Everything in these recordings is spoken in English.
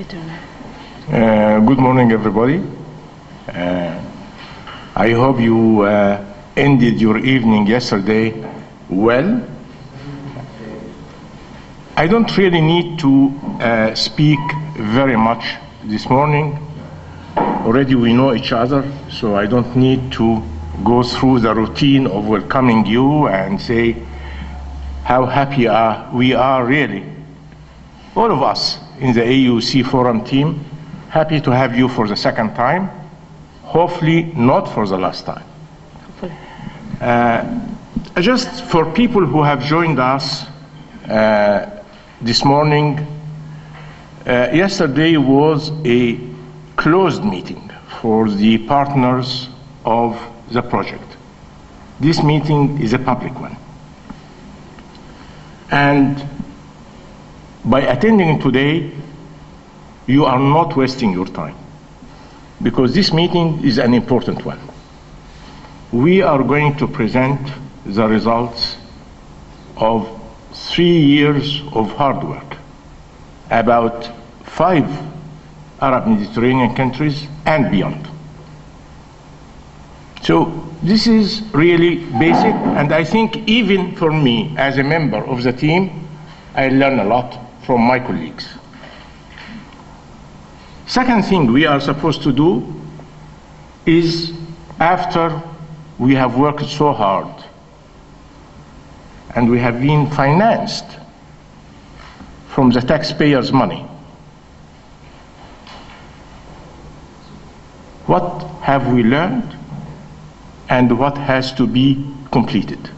Good morning, everybody. I hope you ended your evening yesterday well. I don't really need to speak very much this morning. Already we know each other, so I don't need to go through the routine of welcoming you and say how happy we are really, all of us in the AUC Forum team, happy to have you for the second time, hopefully not for the last time. Just for people who have joined us this morning, yesterday was a closed meeting for the partners of the project. This meeting is a public one. And by attending today, you are not wasting your time, because this meeting is an important one. We are going to present the results of 3 years of hard work, about 5 Arab Mediterranean countries and beyond. So this is really basic, and I think even for me as a member of the team, I learn a lot from my colleagues. Second thing we are supposed to do is, after we have worked so hard and we have been financed from the taxpayers' money, what have we learned and what has to be completed?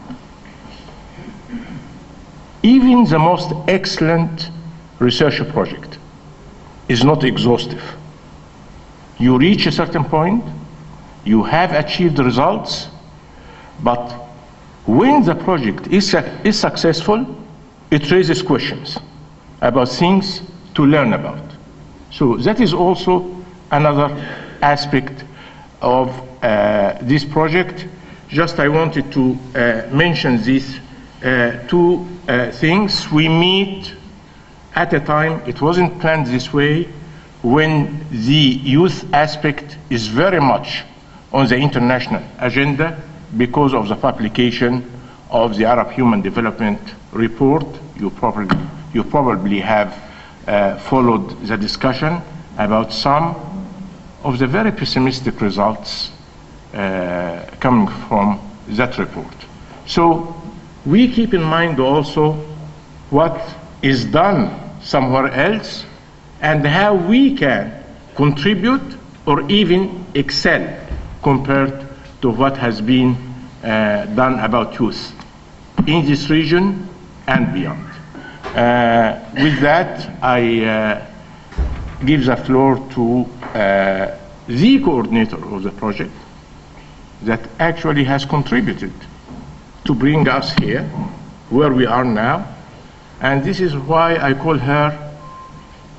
Even the most excellent research project is not exhaustive. You reach a certain point, you have achieved the results, but when the project is successful, it raises questions about things to learn about. So that is also another aspect of this project. Just I wanted to mention these 2 things. We meet at a time, it wasn't planned this way, when the youth aspect is very much on the international agenda because of the publication of the Arab Human Development Report. You probably have followed the discussion about some of the very pessimistic results coming from that report. So we keep in mind also what is done somewhere else and how we can contribute or even excel compared to what has been done about youth in this region and beyond. With that, I give the floor to the coordinator of the project that actually has contributed to bring us here where we are now. And this is why I call her,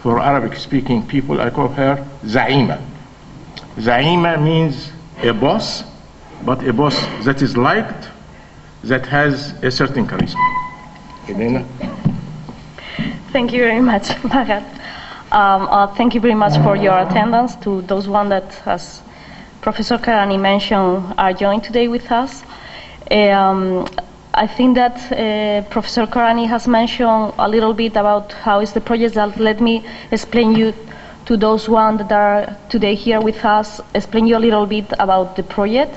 for Arabic-speaking people, I call her Zaima. Zaima means a boss, but a boss that is liked, that has a certain charisma. Elena? Thank you very much, Magat. Thank you very much for your attendance, to those one that, as Professor Karani mentioned, are joined today with us. I think that Professor Karani has mentioned a little bit about how is the project. Let me explain you, to those one that are today here with us, explain you a little bit about the project.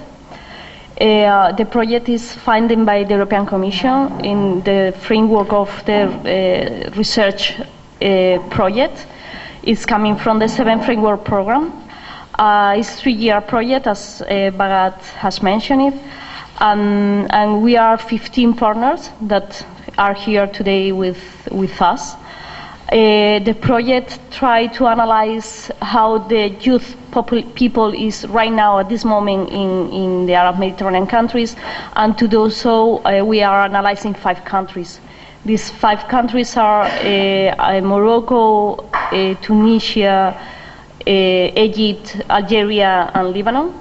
The project is funded by the European Commission in the framework of the research project. It's coming from the 7th framework program. It's a 3-year project, as Bhagat has mentioned it. And we are 15 partners that are here today with us. The project tried to analyze how the youth people is right now at this moment in the Arab Mediterranean countries, and to do so we are analyzing 5 countries. These 5 countries are Morocco, Tunisia, Egypt, Algeria, and Lebanon.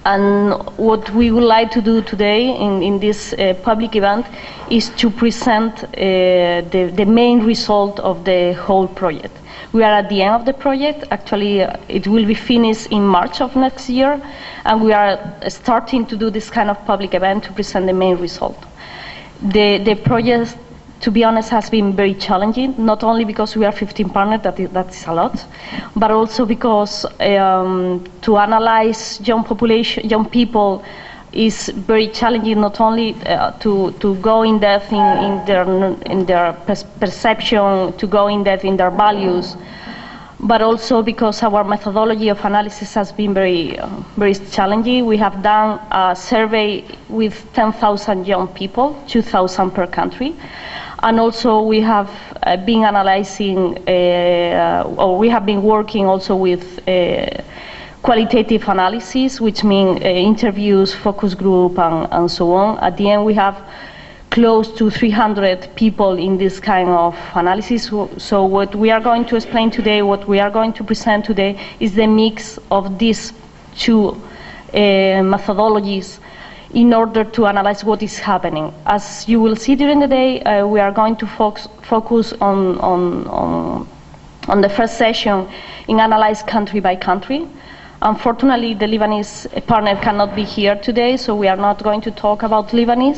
And what we would like to do today in this public event is to present the main result of the whole project. We are at the end of the project. Actually, it will be finished in March of next year, and we are starting to do this kind of public event to present the main result. The project, to be honest, has been very challenging, not only because we are 15 partners, that's a lot, but also because to analyze young people is very challenging, not only to go in depth in their perception, to go in depth in their values, but also because our methodology of analysis has been very challenging. We have done a survey with 10,000 young people, 2,000 per country. And also we have been analyzing, or we have been working also with qualitative analysis, which means interviews, focus group, and so on. At the end, we have close to 300 people in this kind of analysis. So what we are going to explain today, what we are going to present today, is the mix of these two methodologies in order to analyze what is happening. As you will see during the day, we are going to focus on the first session in analyze country by country. Unfortunately, the Lebanese partner cannot be here today, so we are not going to talk about Lebanon,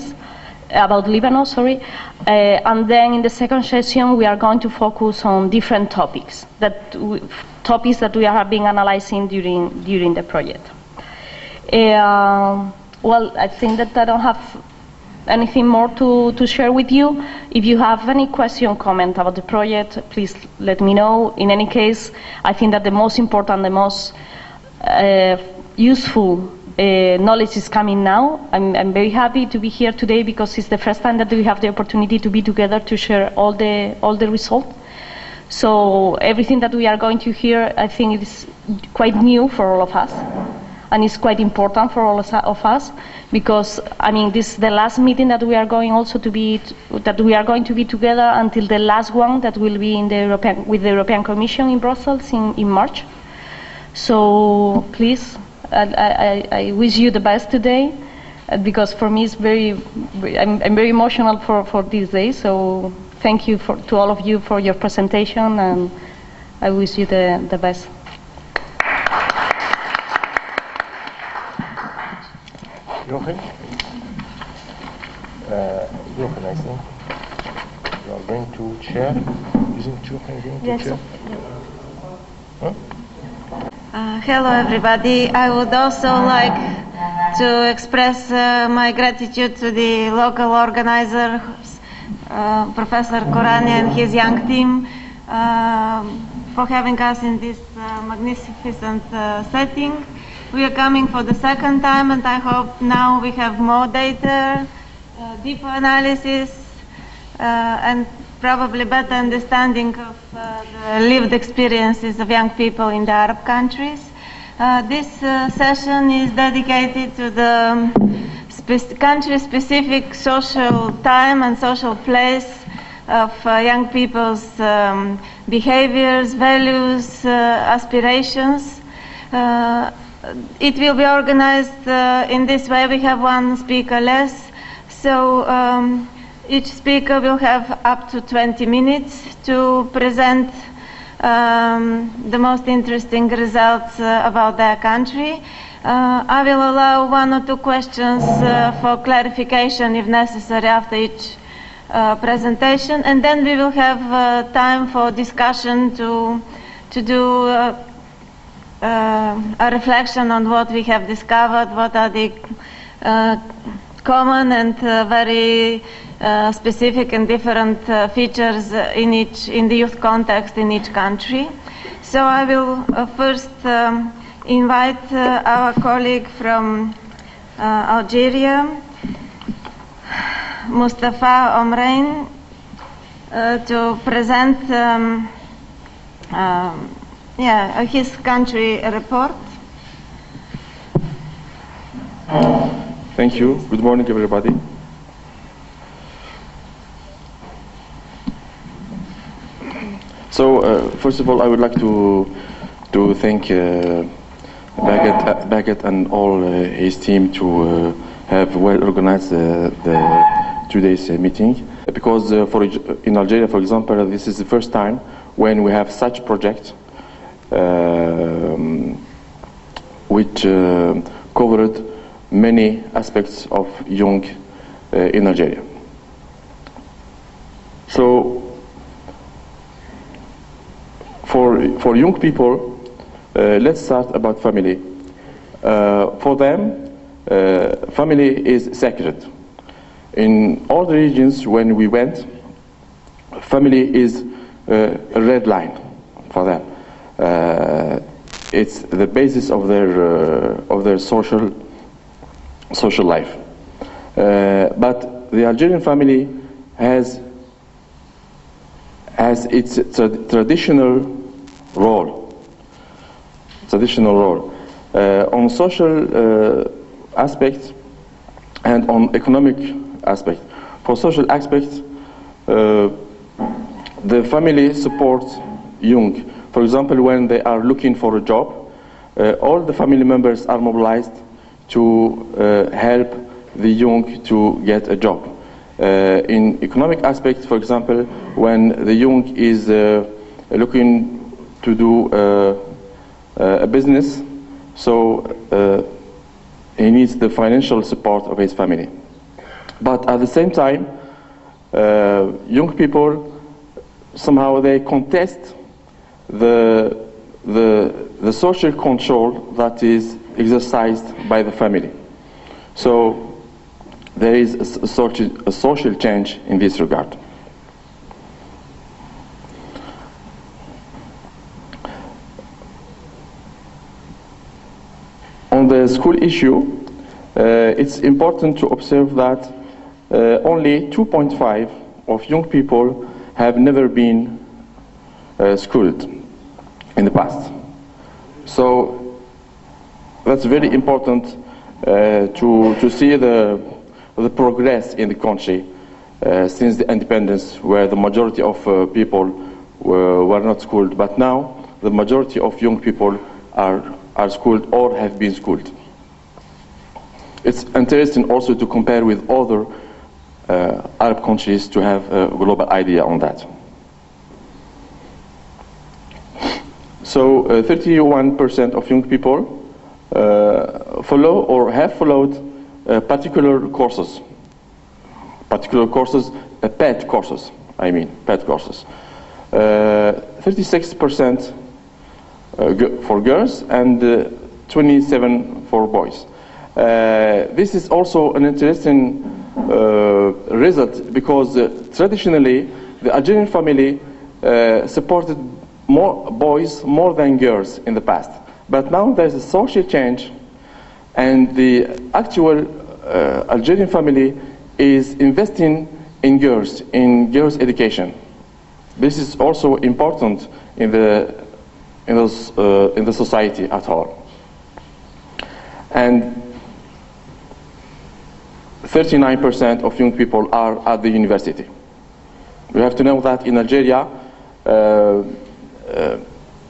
and then in the second session, we are going to focus on different topics that we have been analyzing during the project. Well, I think that I don't have anything more to share with you. If you have any question, comment about the project, please let me know. In any case, I think that the most important, the most useful knowledge is coming now. I'm very happy to be here today because it's the first time that we have the opportunity to be together to share all the results. So everything that we are going to hear, I think it is quite new for all of us. And it's quite important for all of us because, I mean, this is the last meeting that we are going to be together until the last one that will be with the European Commission in Brussels in March. So please, I wish you the best today because for me it's I'm very emotional for this day. So thank you to all of you for your presentation, and I wish you the best. Jochen, I think you are going to chair. Isn't Jochen going to chair? Huh? Hello, everybody. I would also like to express my gratitude to the local organizers, Professor Korani and his young team, for having us in this magnificent setting. We are coming for the second time, and I hope now we have more data, deeper analysis, and probably better understanding of the lived experiences of young people in the Arab countries. This session is dedicated to the country-specific social time and social place of young people's behaviors, values, aspirations. It will be organized in this way. We have one speaker less, so each speaker will have up to 20 minutes to present the most interesting results about their country. I will allow one or two questions for clarification if necessary after each presentation, and then we will have time for discussion to do a reflection on what we have discovered, what are the common and very specific and different features in the youth context in each country. So I will first invite our colleague from Algeria, Mustafa Omrain, to present his country report. Thank you. Good morning, everybody. So, first of all, I would like to thank Beckett and all his team to have well organized the 2 days meeting. Because in Algeria, for example, this is the first time when we have such project which covered many aspects of young in Algeria. So for young people, let's start about family. For them, family is sacred. In all the regions when we went, family is a red line for them. It's the basis of their social life. But the Algerian family has its traditional role. On social aspects and on economic aspect. For social aspects, the family supports young. For example, when they are looking for a job, all the family members are mobilized to help the young to get a job. In economic aspects, for example, when the young is looking to do a business, so he needs the financial support of his family. But at the same time, young people somehow they contest the social control that is exercised by the family. So there is a social change in this regard. On the school issue, it's important to observe that only 2.5 of young people have never been schooled in the past. So that's very important to see the progress in the country since the independence, where the majority of people were not schooled, but now the majority of young people are schooled or have been schooled. It's interesting also to compare with other Arab countries to have a global idea on that. So 31% of young people follow or have followed particular courses, PET courses, 36% for girls and 27% for boys. This is also an interesting result because traditionally the Algerian family supported more boys more than girls in the past. But now there's a social change, and the actual Algerian family is investing in girls education. This is also important in the society at all. And 39% of young people are at the university. We have to know that in Algeria,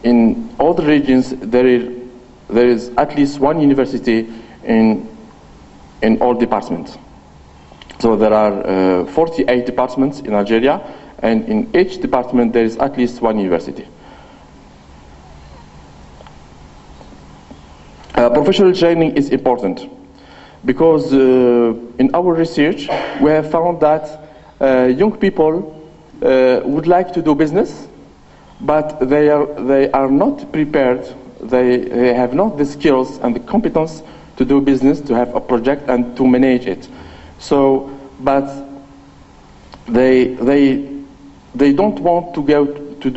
in all the regions, there is at least one university in all departments. So there are 48 departments in Algeria, and in each department there is at least one university. Professional training is important because in our research we have found that young people would like to do business, but they are not prepared. They have not the skills and the competence to do business, to have a project and to manage it. So, but they don't want to go to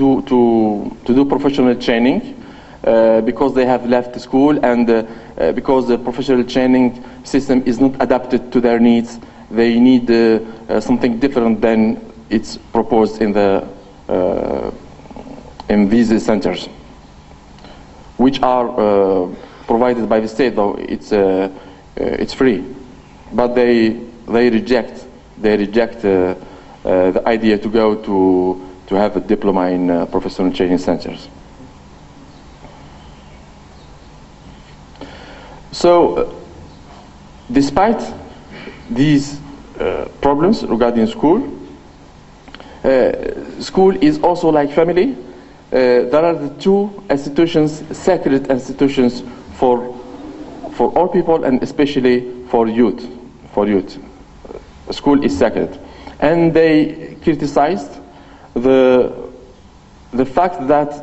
do professional training because they have left school, and because the professional training system is not adapted to their needs. They need something different than it's proposed in these centers, which are provided by the state, though it's free. But they reject the idea to go to have a diploma in professional training centers. So, despite these problems regarding school, school is also like family. There are the two institutions, sacred institutions for all people and especially for youth. School is sacred. And they criticized the fact that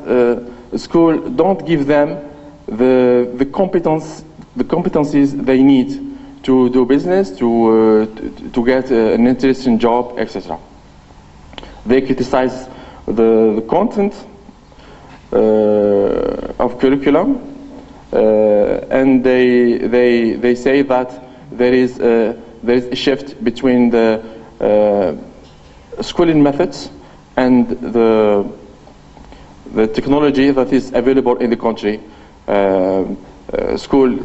school don't give them the competencies they need to do business, to get an interesting job, etc. They criticize the content of curriculum, and they say that there is a shift between the schooling methods and the technology that is available in the country. School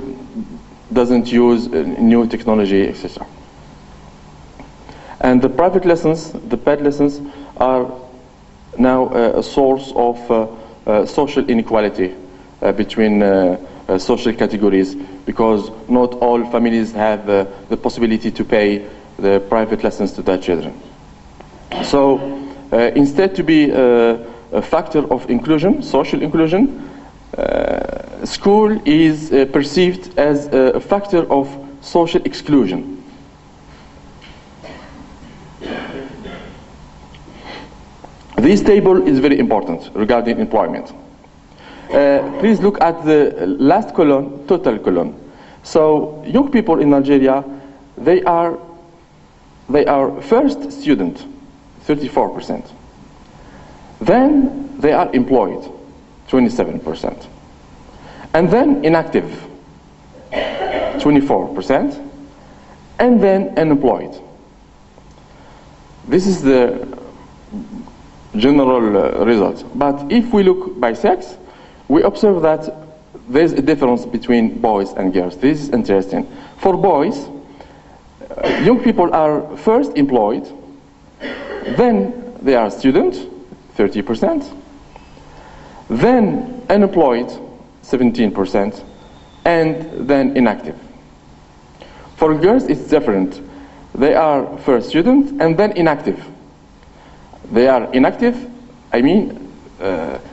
doesn't use new technology, etc. And the private lessons, the paid lessons, are now a source of social inequality between social categories, because not all families have the possibility to pay the private lessons to their children. So instead to be a factor of inclusion, social inclusion, school is perceived as a factor of social exclusion. This table is very important regarding employment. Please look at the last column, total column. So young people in Algeria, they are first student, 34%. Then they are employed, 27%. And then inactive, 24%. And then unemployed. This is the general result. But if we look by sex, we observe that there's a difference between boys and girls. This is interesting. For boys, young people are first employed, then they are students, 30%, then unemployed, 17%, and then inactive. For girls, it's different. They are first students and then inactive. They are inactive, I mean,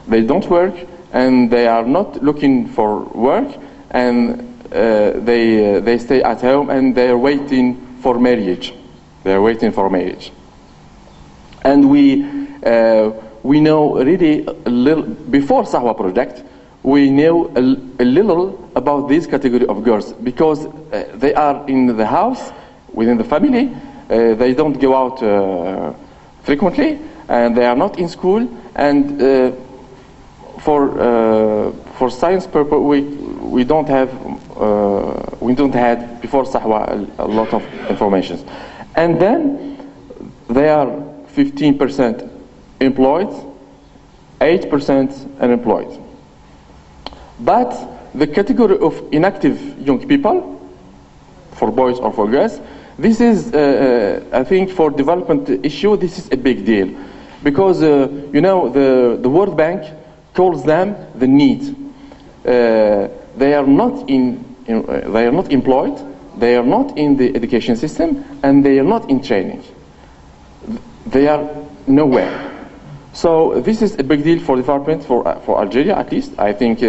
they don't work and they are not looking for work, and they stay at home and they are waiting for marriage. They are waiting for marriage. And we know really a little, before SAHWA Project, we knew a little about this category of girls, because they are in the house, within the family, they don't go out frequently, and they are not in school, and for science purpose we don't have before SAHWA a lot of information. And then they are 15% employed, 8% unemployed. But the category of inactive young people, for boys or for girls, this is, I think, for development issue, this is a big deal, because you know, the World Bank calls them the need. They are not they are not employed, they are not in the education system, and they are not in training. They are nowhere. So this is a big deal for development for Algeria, at least. I think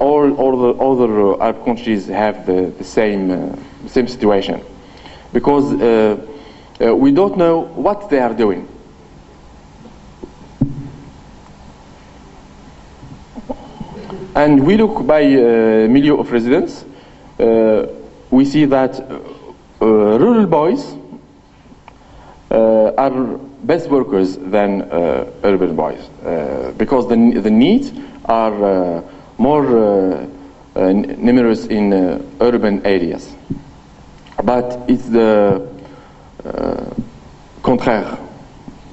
all the other Arab countries have the same situation, because we don't know what they are doing. And we look by milieu of residence, we see that rural boys are best workers than urban boys, because the needs are more numerous in urban areas. But it's the contraire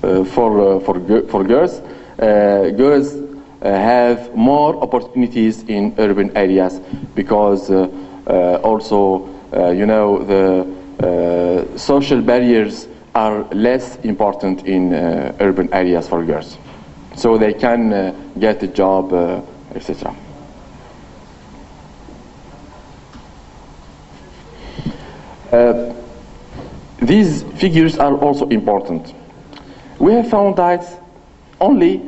for girls. Girls have more opportunities in urban areas, because also you know, the social barriers are less important in urban areas for girls, so they can get a job, etc. these figures are also important. We have found that only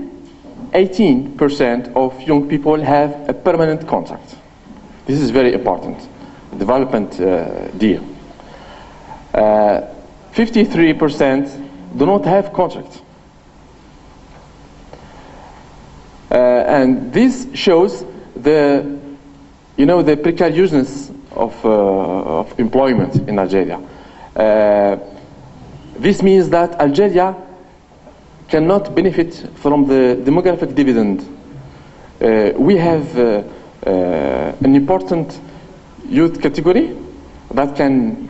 18% of young people have a permanent contract. This is very important, development deal. 53% do not have contract. And this shows the precariousness of employment in Algeria. This means that Algeria cannot benefit from the demographic dividend. We have an important youth category that can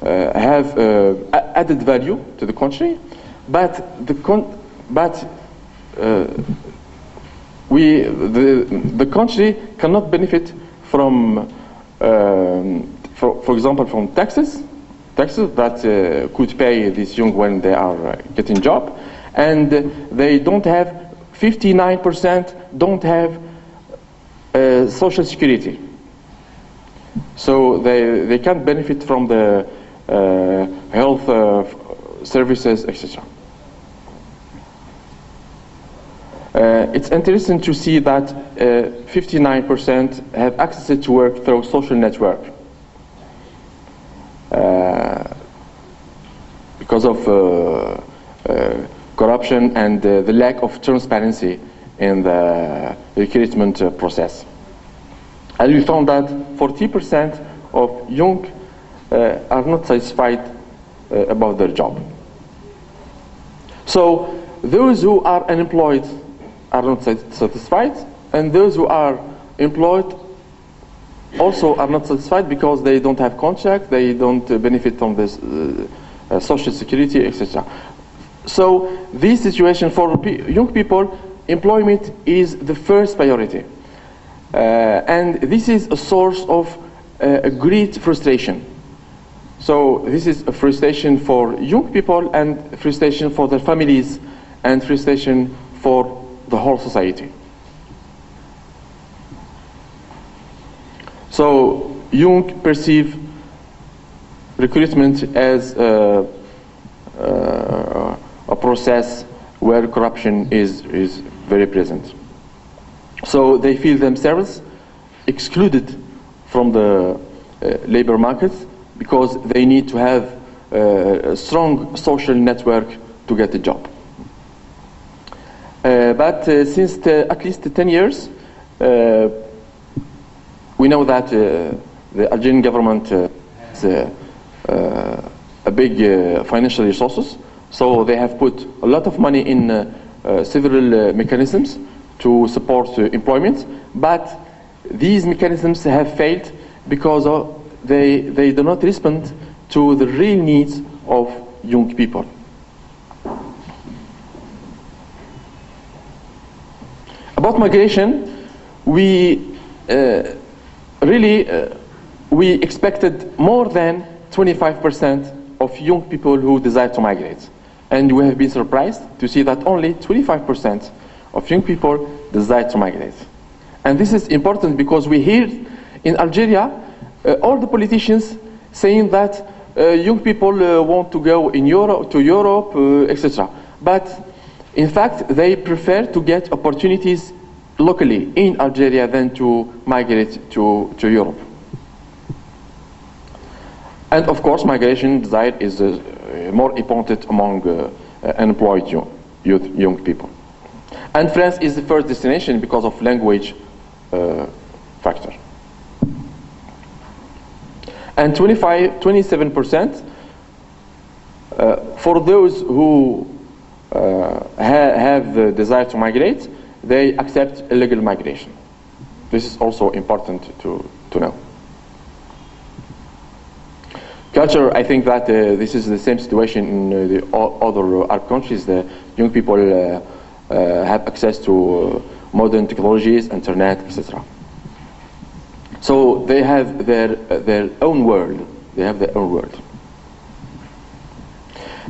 have added value to the country, but the country cannot benefit from, for example, from taxes that could pay these young when they are getting job, and they don't have 59% don't have social security, so they can't benefit from the health services, etc. It's interesting to see that 59% have access to work through social network because of corruption and the lack of transparency in the recruitment process. And we found that 40% of young are not satisfied about their job. So those who are unemployed are not satisfied, and those who are employed also are not satisfied because they don't have contract, they don't benefit from this social security, etc. So this situation for young people, employment is the first priority. And this is a source of a great frustration. So this is a frustration for young people, and frustration for their families, and frustration for the whole society. So young perceive recruitment as a process where corruption is very present. So they feel themselves excluded from the labor market because they need to have a strong social network to get a job. But since at least 10 years, we know that the Algerian government has a big financial resources, so they have put a lot of money in several mechanisms to support employment, but these mechanisms have failed because they do not respond to the real needs of young people. About migration, we we expected more than 25% of young people who desire to migrate, and we have been surprised to see that only 25% of young people desire to migrate. And this is important because we hear in Algeria all the politicians saying that young people want to go in Europe, etc. But in fact, they prefer to get opportunities locally in Algeria than to migrate to Europe. And of course, migration desire is more important among unemployed young people. And France is the first destination because of language factor. And 27% for those who have the desire to migrate, they accept illegal migration. This is also important to know. Culture, I think that this is the same situation in the other Arab countries. The young people have access to modern technologies, internet, etc. So they have their own world. They have their own world.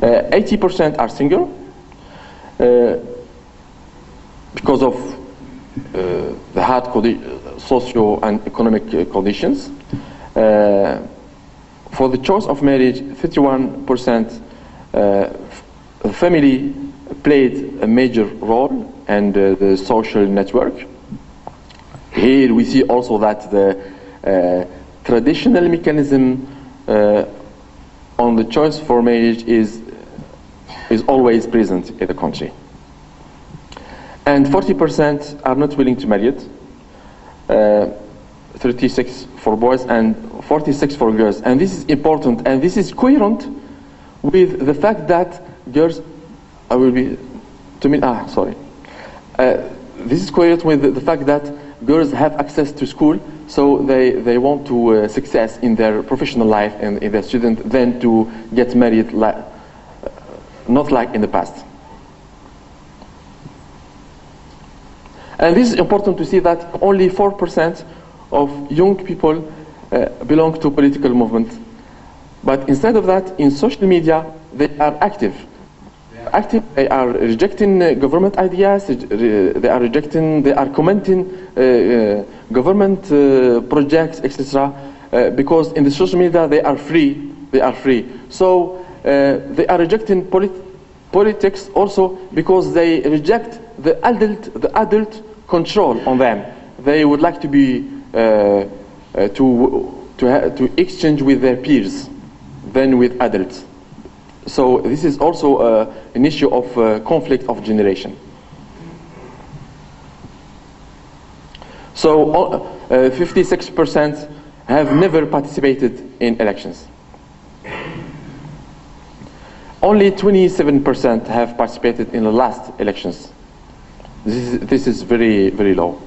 80% are single because of the hard socio and economic conditions. For the choice of marriage, 31% family played a major role, and the social network. Here we see also that the traditional mechanism on the choice for marriage is always present in the country. And 40% are not willing to marry it, 36 for boys and 46 for girls. And this is important, and this is coherent with the fact that girls, this is coherent with the fact that girls have access to school, so they want to success in their professional life and in their student than to get married, not like in the past. And this is important to see that only 4% of young people belong to political movement. But instead of that, in social media, they are active. They are rejecting government ideas, they are commenting government projects, etc. Because in the social media they are free. So they are rejecting politics also because they reject the adult control on them. They would like to be to exchange with their peers than with adults. So this is also an issue of conflict of generation. So 56% have never participated in elections. Only 27% have participated in the last elections. This is very, very low.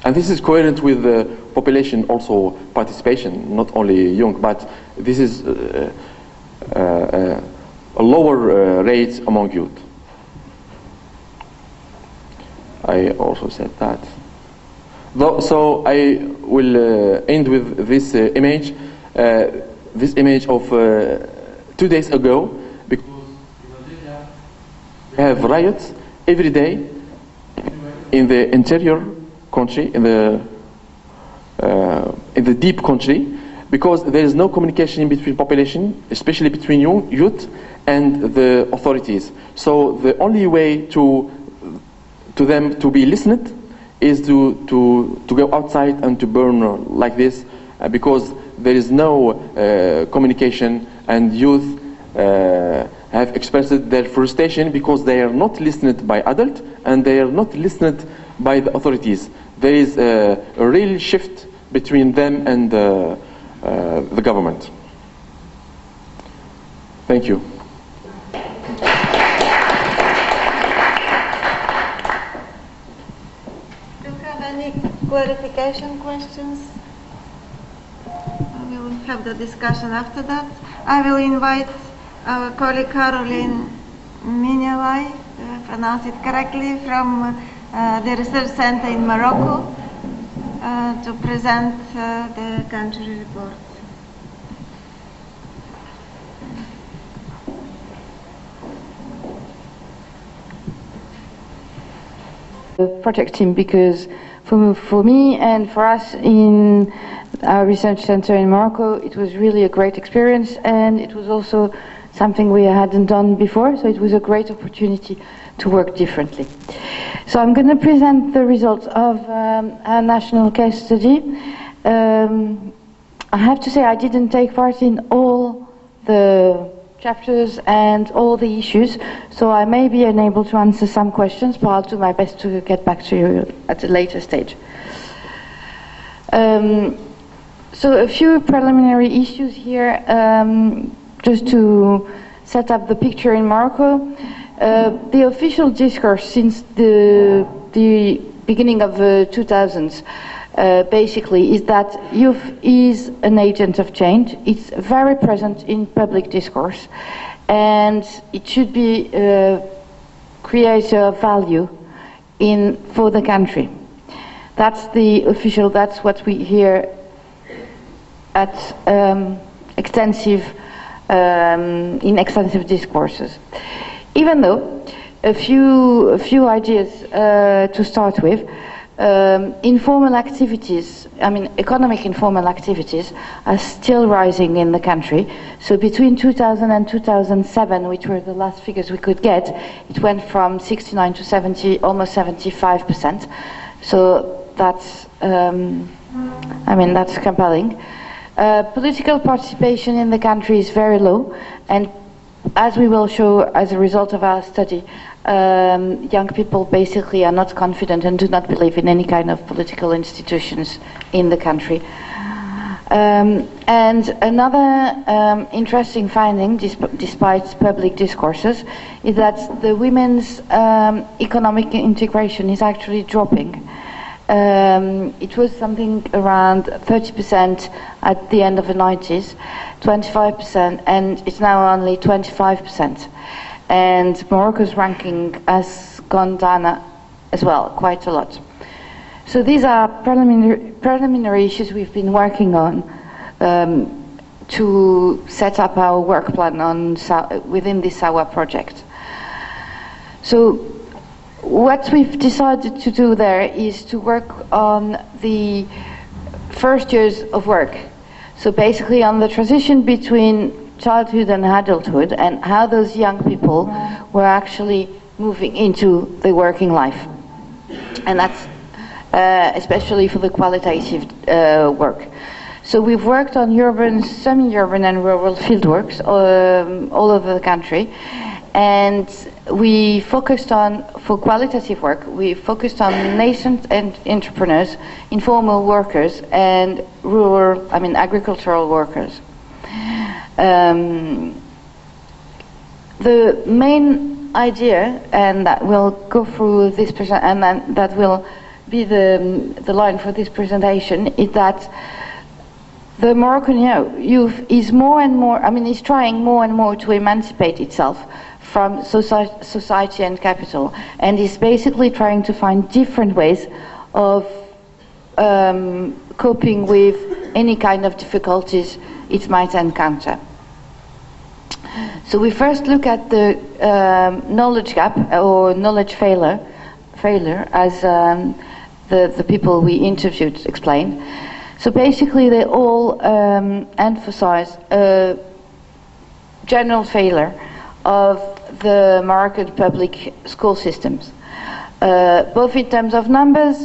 And this is coherent with the population also participation, not only young, but this is a lower rate among youth. I also said that. So I will end with this image of 2 days ago, because we have riots every day in the interior country, in the deep country, because there is no communication between population, especially between youth and the authorities. So the only way to them to be listened is to go outside and to burn like this, because there is no communication, and youth have expressed their frustration because they are not listened by adults and they are not listened by the authorities. There is a real shift between them and the government. Thank you. Do you have any clarification questions? We will have the discussion after that. I will invite our colleague Caroline Minelai, pronounce it correctly, from the Research Center in Morocco, to present the country report. The project team, because for me and for us in our research center in Morocco, it was really a great experience, and it was also something we hadn't done before, so it was a great opportunity to work differently. So I'm going to present the results of our national case study. I have to say I didn't take part in all the chapters and all the issues, so I may be unable to answer some questions, but I'll do my best to get back to you at a later stage. So a few preliminary issues here, just to set up the picture in Morocco. The official discourse since the beginning of the 2000s basically is that youth is an agent of change. It's very present in public discourse, and it should be create a value for the country. That's the official, that's what we hear at extensive discourses. Even though a few ideas to start with. informal activities, I mean economic informal activities, are still rising in the country. So between 2000 and 2007, which were the last figures we could get, it went from 69 to 70, almost 75%. So that's, I mean, that's compelling. Political participation in the country is very low, and as we will show as a result of our study, young people basically are not confident and do not believe in any kind of political institutions in the country. And another interesting finding, despite public discourses, is that the women's economic integration is actually dropping. It was something around 30% at the end of the 90s, 25%, and it's now only 25%. And Morocco's ranking has gone down as well, quite a lot. So these are preliminary issues we've been working on to set up our work plan on within the SAHWA project. So what we've decided to do there is to work on the first years of work. So basically on the transition between childhood and adulthood, and how those young people were actually moving into the working life. And that's especially for the qualitative work. So we've worked on urban, semi-urban and rural fieldworks all over the country. And we focused on, for qualitative work, we focused on nascent entrepreneurs, informal workers, and rural, I mean agricultural workers. The main idea, and that will go through this and then that will be the line for this presentation, is that the Moroccan youth is more and more, I mean, is trying more and more to emancipate itself from society and capital, and is basically trying to find different ways of coping with any kind of difficulties it might encounter. So we first look at the knowledge gap or knowledge failure, as the people we interviewed explained. So basically they all emphasize a general failure of the Moroccan public school systems, both in terms of numbers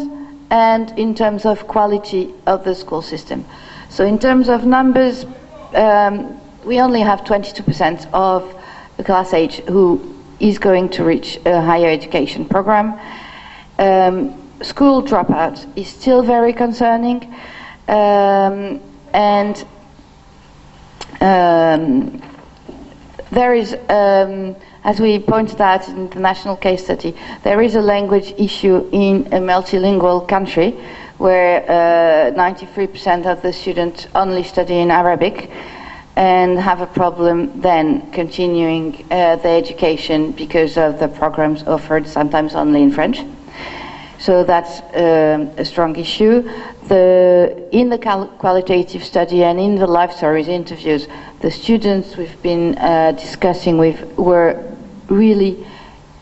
and in terms of quality of the school system. So in terms of numbers, we only have 22% of the class age who is going to reach a higher education program. School dropout is still very concerning, and there is, as we pointed out in the national case study, there is a language issue in a multilingual country where 93% of the students only study in Arabic and have a problem then continuing their education because of the programs offered sometimes only in French. So that's a strong issue. In the qualitative study and in the life stories interviews, the students we've been discussing with were really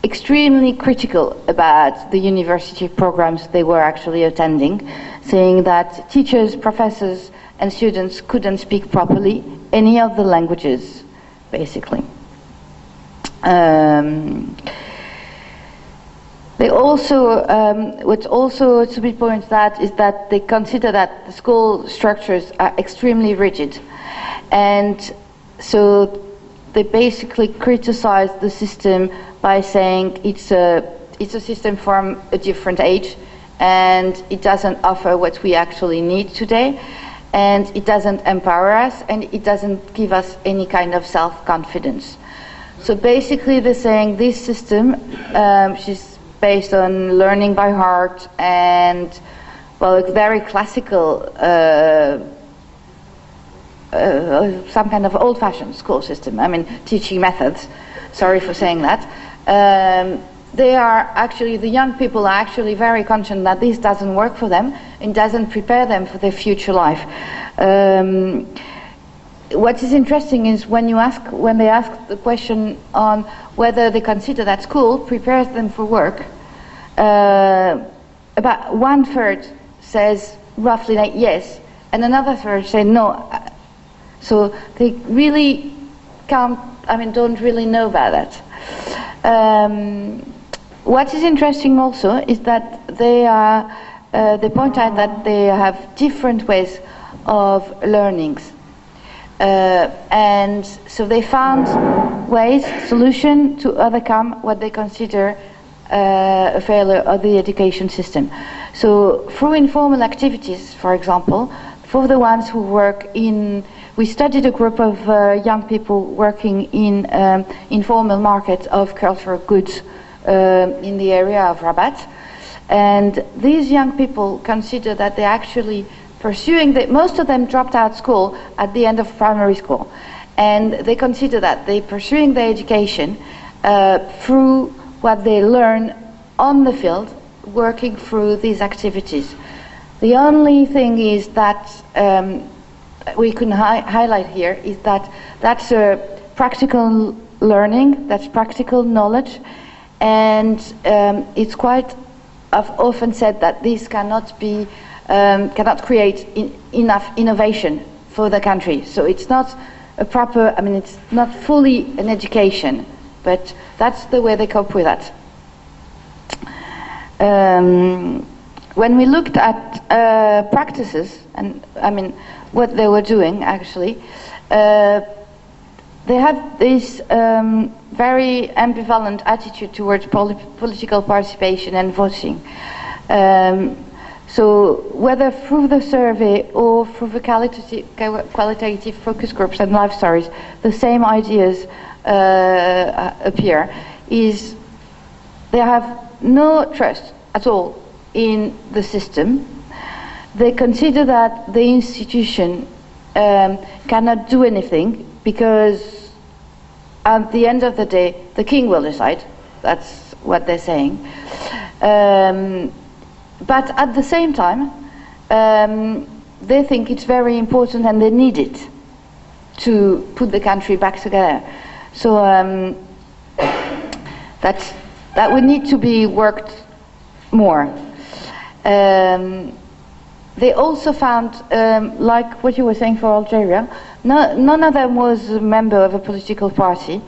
extremely critical about the university programs they were actually attending, saying that teachers, professors, and students couldn't speak properly any of the languages, basically. They also, what's also to be pointed out is that they consider that the school structures are extremely rigid, and so they basically criticize the system by saying it's a system from a different age, and it doesn't offer what we actually need today, and it doesn't empower us, and it doesn't give us any kind of self-confidence. So basically they're saying this system, which is based on learning by heart and, well, a very classical, some kind of old-fashioned school system, I mean teaching methods, sorry for saying that, they are actually, the young people are actually very conscious that this doesn't work for them and doesn't prepare them for their future life. What is interesting is when they ask the question on whether they consider that school prepares them for work, about 1/3 says roughly like yes, and another third say no. So they really don't really know about that. What is interesting also is that they point out that they have different ways of learnings. And so they found solution to overcome what they consider a failure of the education system. So through informal activities, for example, for the ones who work we studied a group of young people working in informal markets of cultural goods in the area of Rabat. And these young people consider that they're actually most of them dropped out school at the end of primary school. And they consider that they're pursuing their education through what they learn on the field, working through these activities. The only thing is that we can highlight here is that that's a practical learning, that's practical knowledge, and it's quite often said that this cannot create enough innovation for the country. So it's not a proper, it's not fully an education, but that's the way they cope with that. When we looked at practices, and what they were doing actually, they had this very ambivalent attitude towards political participation and voting. So whether through the survey or through the qualitative focus groups and life stories, the same ideas appear, is they have no trust at all in the system. They consider that the institution cannot do anything because at the end of the day, the king will decide. That's what they're saying. But at the same time, they think it's very important and they need it to put the country back together. So that would need to be worked more. They also found, like what you were saying for Algeria, none of them was a member of a political party.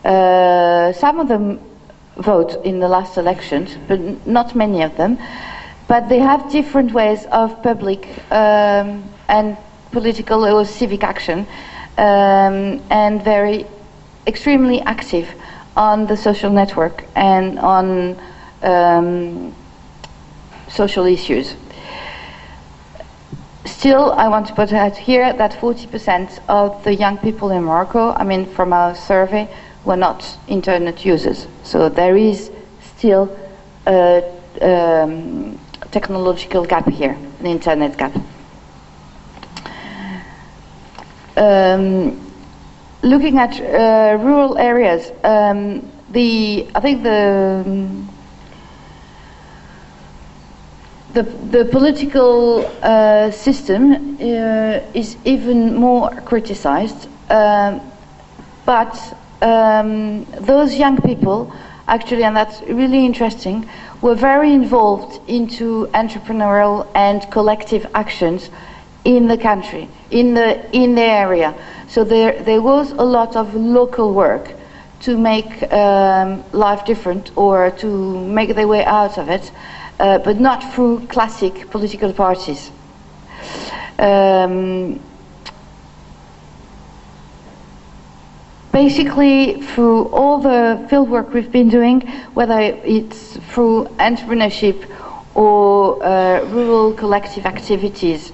Some of them vote in the last elections, but not many of them. But they have different ways of public and political or civic action, and very extremely active on the social network and on social issues. Still, I want to put out here that 40% of the young people in Morocco, from our survey, were not internet users. So there is still a technological gap here, an internet gap. Looking at rural areas, I think the political system is even more criticized, but those young people actually, and that's really interesting, were very involved into entrepreneurial and collective actions in the country, in the area. So there was a lot of local work to make life different or to make their way out of it, but not through classic political parties. Basically, through all the fieldwork we've been doing, whether it's through entrepreneurship or rural collective activities,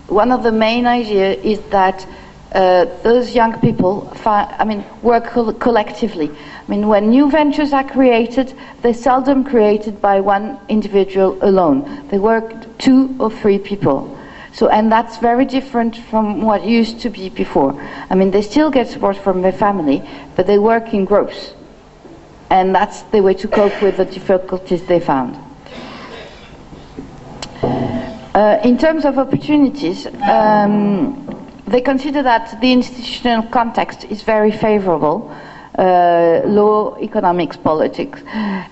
one of the main ideas is that those young people work collectively. When new ventures are created, they're seldom created by one individual alone. They work 2 or 3 people. So, and that's very different from what used to be before. They still get support from their family, but they work in groups. And that's the way to cope with the difficulties they found. In terms of opportunities, they consider that the institutional context is very favorable, low economics, politics.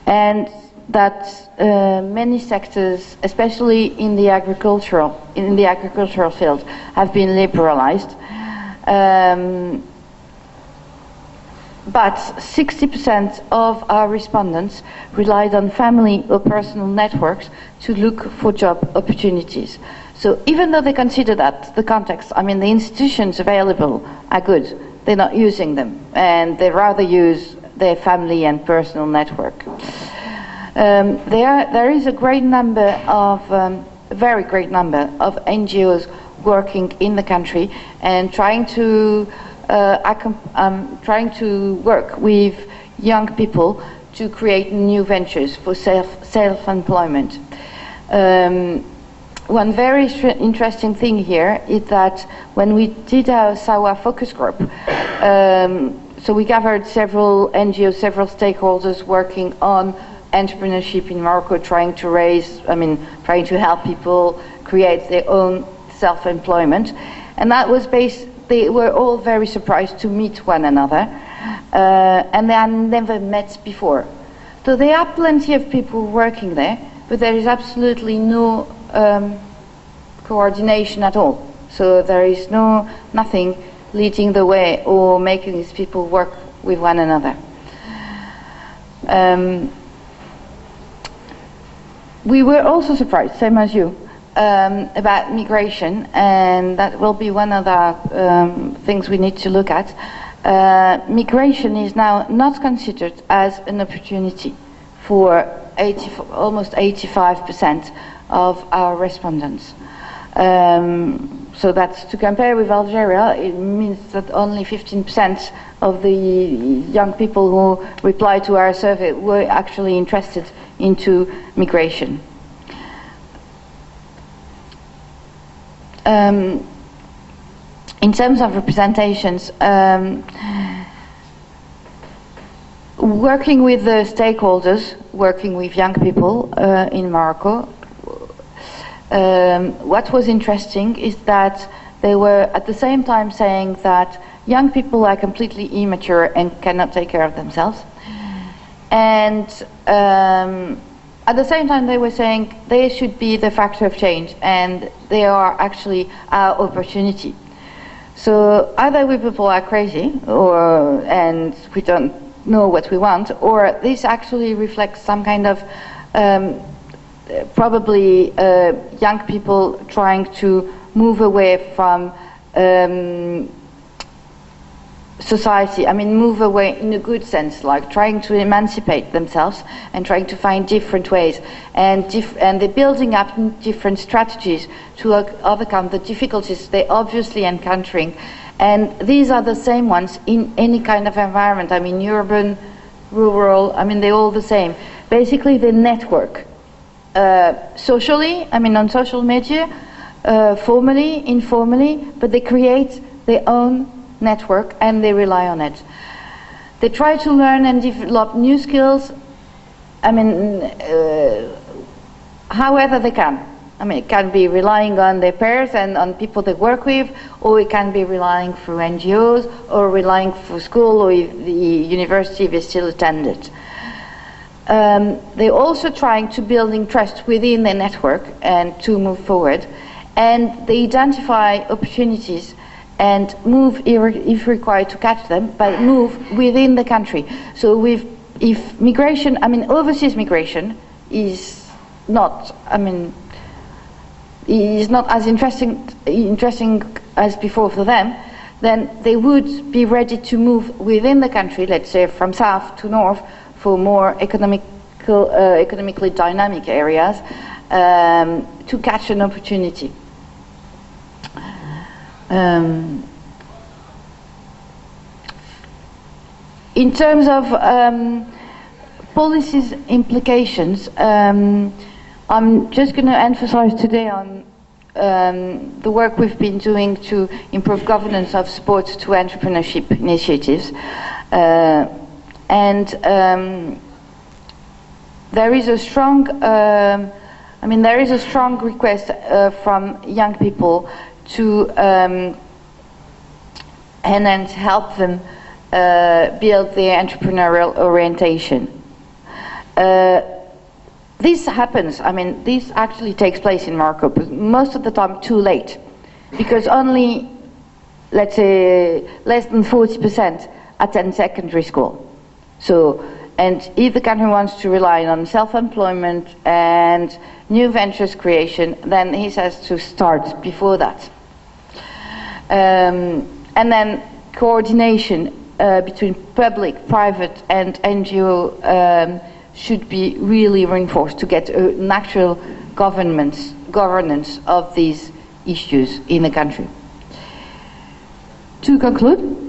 And that many sectors, especially in the agricultural field, have been liberalized. But 60% of our respondents relied on family or personal networks to look for job opportunities. So even though they consider that the context, I mean the institutions available are good, they're not using them, and they rather use their family and personal network. There is a great number of, very great number of NGOs working in the country and trying to work with young people to create new ventures for self-employment. One very interesting thing here is that when we did our SAHWA focus group, so we gathered several NGOs, several stakeholders working on entrepreneurship in Morocco, trying to help people create their own self-employment. And that was they were all very surprised to meet one another, and they had never met before. So there are plenty of people working there, but there is absolutely no coordination at all. So there is nothing leading the way or making these people work with one another. We were also surprised, same as you, about migration, and that will be one of the things we need to look at. Migration is now not considered as an opportunity for almost 85% of our respondents. So that's to compare with Algeria. It means that only 15% of the young people who replied to our survey were actually interested into migration. In terms of representations, working with the stakeholders, working with young people in Morocco, what was interesting is that they were at the same time saying that young people are completely immature and cannot take care of themselves, and at the same time they were saying they should be the factor of change and they are actually our opportunity. So either we people are crazy and we don't know what we want, or this actually reflects some kind of probably young people trying to move away from society, move away in a good sense, like trying to emancipate themselves and trying to find different ways, and they're building up different strategies to overcome the difficulties they're obviously encountering. And these are the same ones in any kind of environment, urban, rural, they're all the same. Basically they network socially, on social media, formally, informally, but they create their own network and they rely on it. They try to learn and develop new skills, however they can. It can be relying on their peers and on people they work with, or it can be relying through NGOs, or relying through school or the university they still attended. They're also trying to build trust within their network and to move forward, and they identify opportunities and move if required to catch them, but move within the country. So if migration, overseas migration is not, is not as interesting as before for them, then they would be ready to move within the country, let's say from south to north, for more economically dynamic areas, to catch an opportunity. In terms of policies implications, I'm just going to emphasize today on the work we've been doing to improve governance of support to entrepreneurship initiatives. There is a strong, there is a strong request from young people to and help them build their entrepreneurial orientation. this happens, I mean, this actually takes place in Morocco, but most of the time too late, because only, let's say, less than 40% attend secondary school. So, and if the country wants to rely on self-employment and new ventures creation, then he has to start before that. And then coordination between public, private and NGO should be really reinforced to get an actual governance of these issues in the country. To conclude,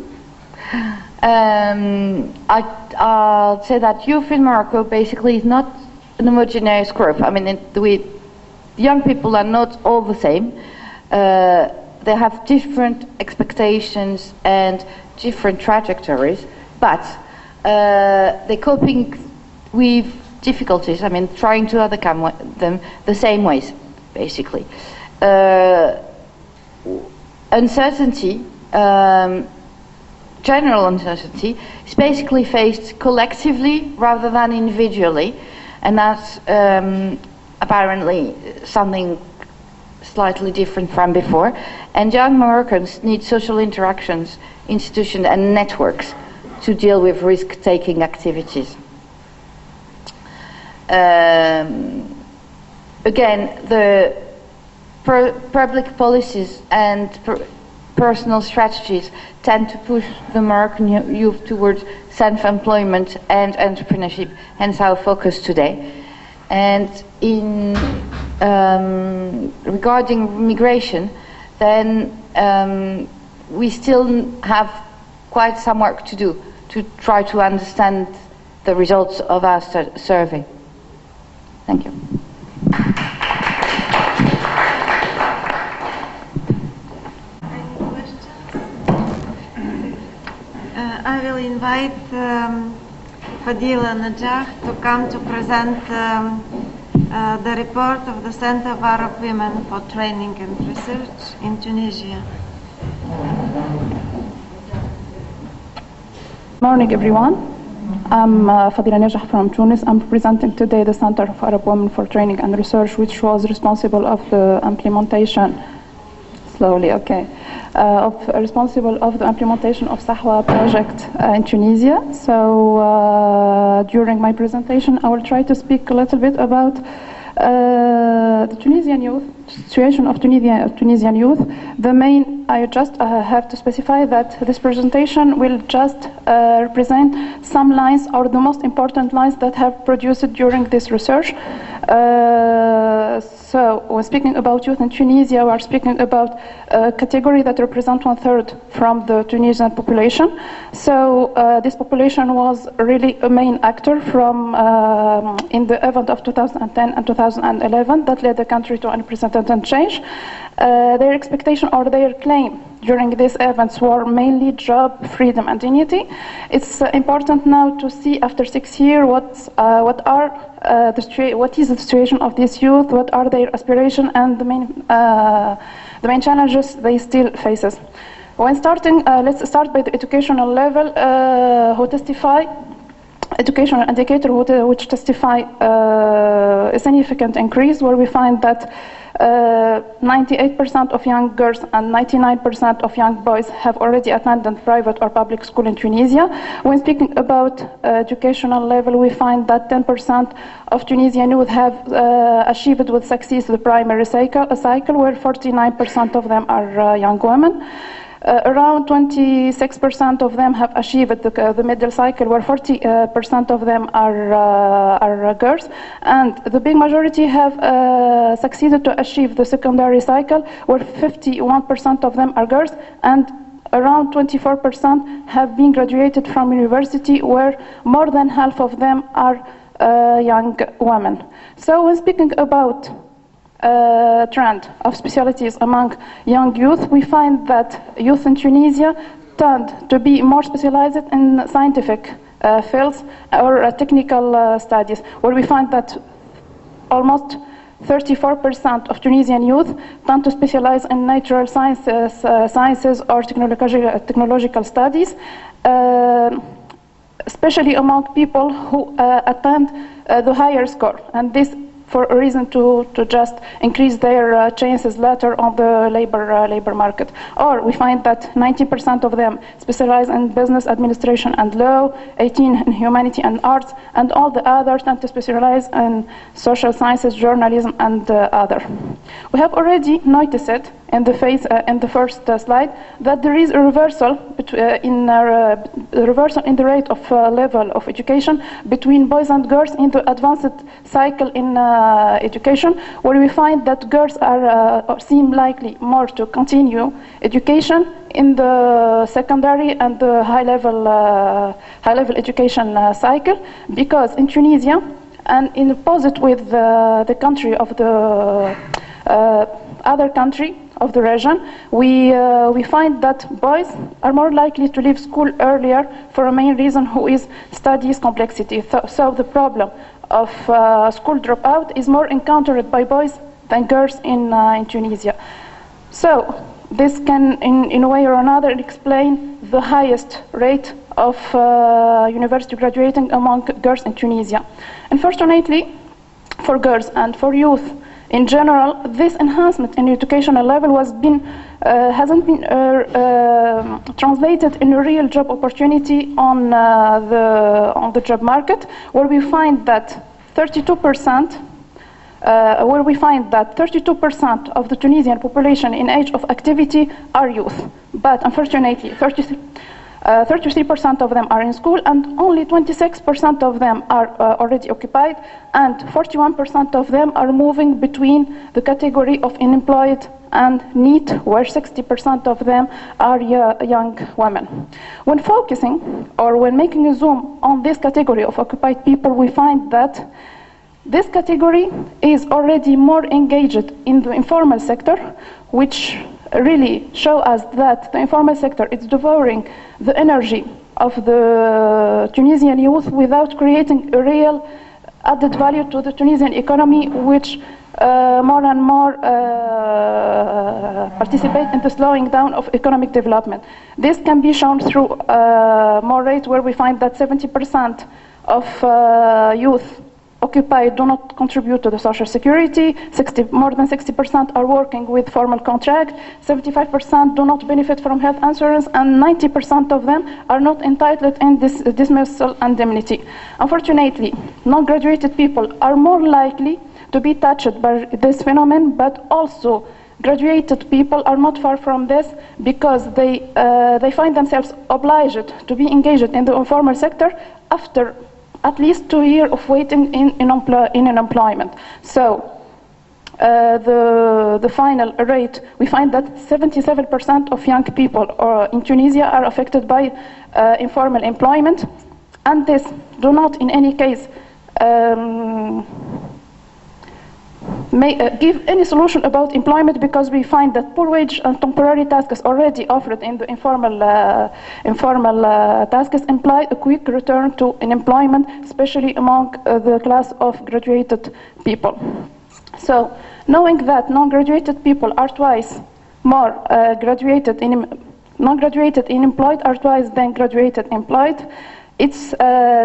I'll say that youth in Morocco basically is not an homogeneous group. I mean, young people are not all the same. They have different expectations and different trajectories, but they're coping with difficulties, I mean, trying to overcome them the same ways, basically. Uncertainty, general uncertainty, is basically faced collectively rather than individually, and that's apparently something slightly different from before. And young Moroccans need social interactions, institutions and networks to deal with risk-taking activities. Again, the public policies and personal strategies tend to push the Moroccan youth towards self-employment and entrepreneurship, hence our focus today. And in regarding migration, then we still have quite some work to do to try to understand the results of our survey. Thank you. I will invite Fadila Najjar to come to present the report of the Center of Arab Women for Training and Research in Tunisia. Good morning, everyone. I'm Fadila Najjar from Tunis. I'm presenting today the Center of Arab Women for Training and Research, which was responsible of the implementation, responsible of the implementation of SAHWA Project in Tunisia. So during my presentation, I will try to speak a little bit about the Tunisian youth, situation of Tunisian youth. I just have to specify that this presentation will just represent some lines or the most important lines that have produced during this research. So when speaking about youth in Tunisia, we are speaking about a category that represents 1/3 from the Tunisian population. So this population was really a main actor from in the event of 2010 and 2011 that led the country to unprecedented change. Their expectation or their claim during these events were mainly job, freedom and dignity. It's important now to see after 6 years what is the situation of these youth, what are their aspirations and the main challenges they still faces. When starting, let's start by the educational level, educational indicator which testify a significant increase, where we find that 98% of young girls and 99% of young boys have already attended private or public school in Tunisia. When speaking about educational level, we find that 10% of Tunisian youth have achieved with success the primary cycle, where 49% of them are young women. Around 26% of them have achieved the middle cycle, where 40% of them are girls, and the big majority have succeeded to achieve the secondary cycle, where 51% of them are girls, and around 24% have been graduated from university, where more than half of them are young women. So when speaking about trend of specialties among young youth, we find that youth in Tunisia tend to be more specialized in scientific fields or technical studies, where we find that almost 34% of Tunisian youth tend to specialize in natural sciences or technological studies. especially among people who attend the higher score, and this for a reason to just increase their chances later on the labor market. Or we find that 90% of them specialize in business administration and law, 18 in humanity and arts, and all the others tend to specialize in social sciences, journalism, and other. We have already noticed it in the first slide that there is a reversal in the rate of level of education between boys and girls in the advanced cycle in education, where we find that girls seem likely more to continue education in the secondary and the high level education cycle, because in Tunisia and in opposite with the country of the other country of the region, we find that boys are more likely to leave school earlier for a main reason, who is studies complexity. So the problem of school dropout is more encountered by boys than girls in Tunisia. So this can, in a way or another, explain the highest rate of university graduating among girls in Tunisia. Unfortunately, for girls and for youth in general, this enhancement in educational level hasn't been translated in a real job opportunity on the job market, where we find that 32% of the Tunisian population in age of activity are youth. But unfortunately, 33% of them are in school, and only 26% of them are already occupied, and 41% of them are moving between the category of unemployed and NEET, where 60% of them are young women. When focusing or when making a zoom on this category of occupied people, we find that this category is already more engaged in the informal sector, which really show us that the informal sector is devouring the energy of the Tunisian youth without creating a real added value to the Tunisian economy, which more and more participate in the slowing down of economic development. This can be shown through more rate, where we find that 70% of youth occupied do not contribute to the social security, more than 60% are working with formal contract, 75% do not benefit from health insurance, and 90% of them are not entitled in this dismissal indemnity. Unfortunately, non-graduated people are more likely to be touched by this phenomenon, but also graduated people are not far from this, because they find themselves obliged to be engaged in the informal sector after at least 2 years of waiting in unemployment. So the final rate, we find that 77% of young people in Tunisia are affected by informal employment, and this do not in any case give any solution about employment, because we find that poor wage and temporary tasks already offered in the informal tasks imply a quick return to employment, especially among the class of graduated people. So, knowing that non-graduated people are twice more non-graduated unemployed are twice than graduated employed, it's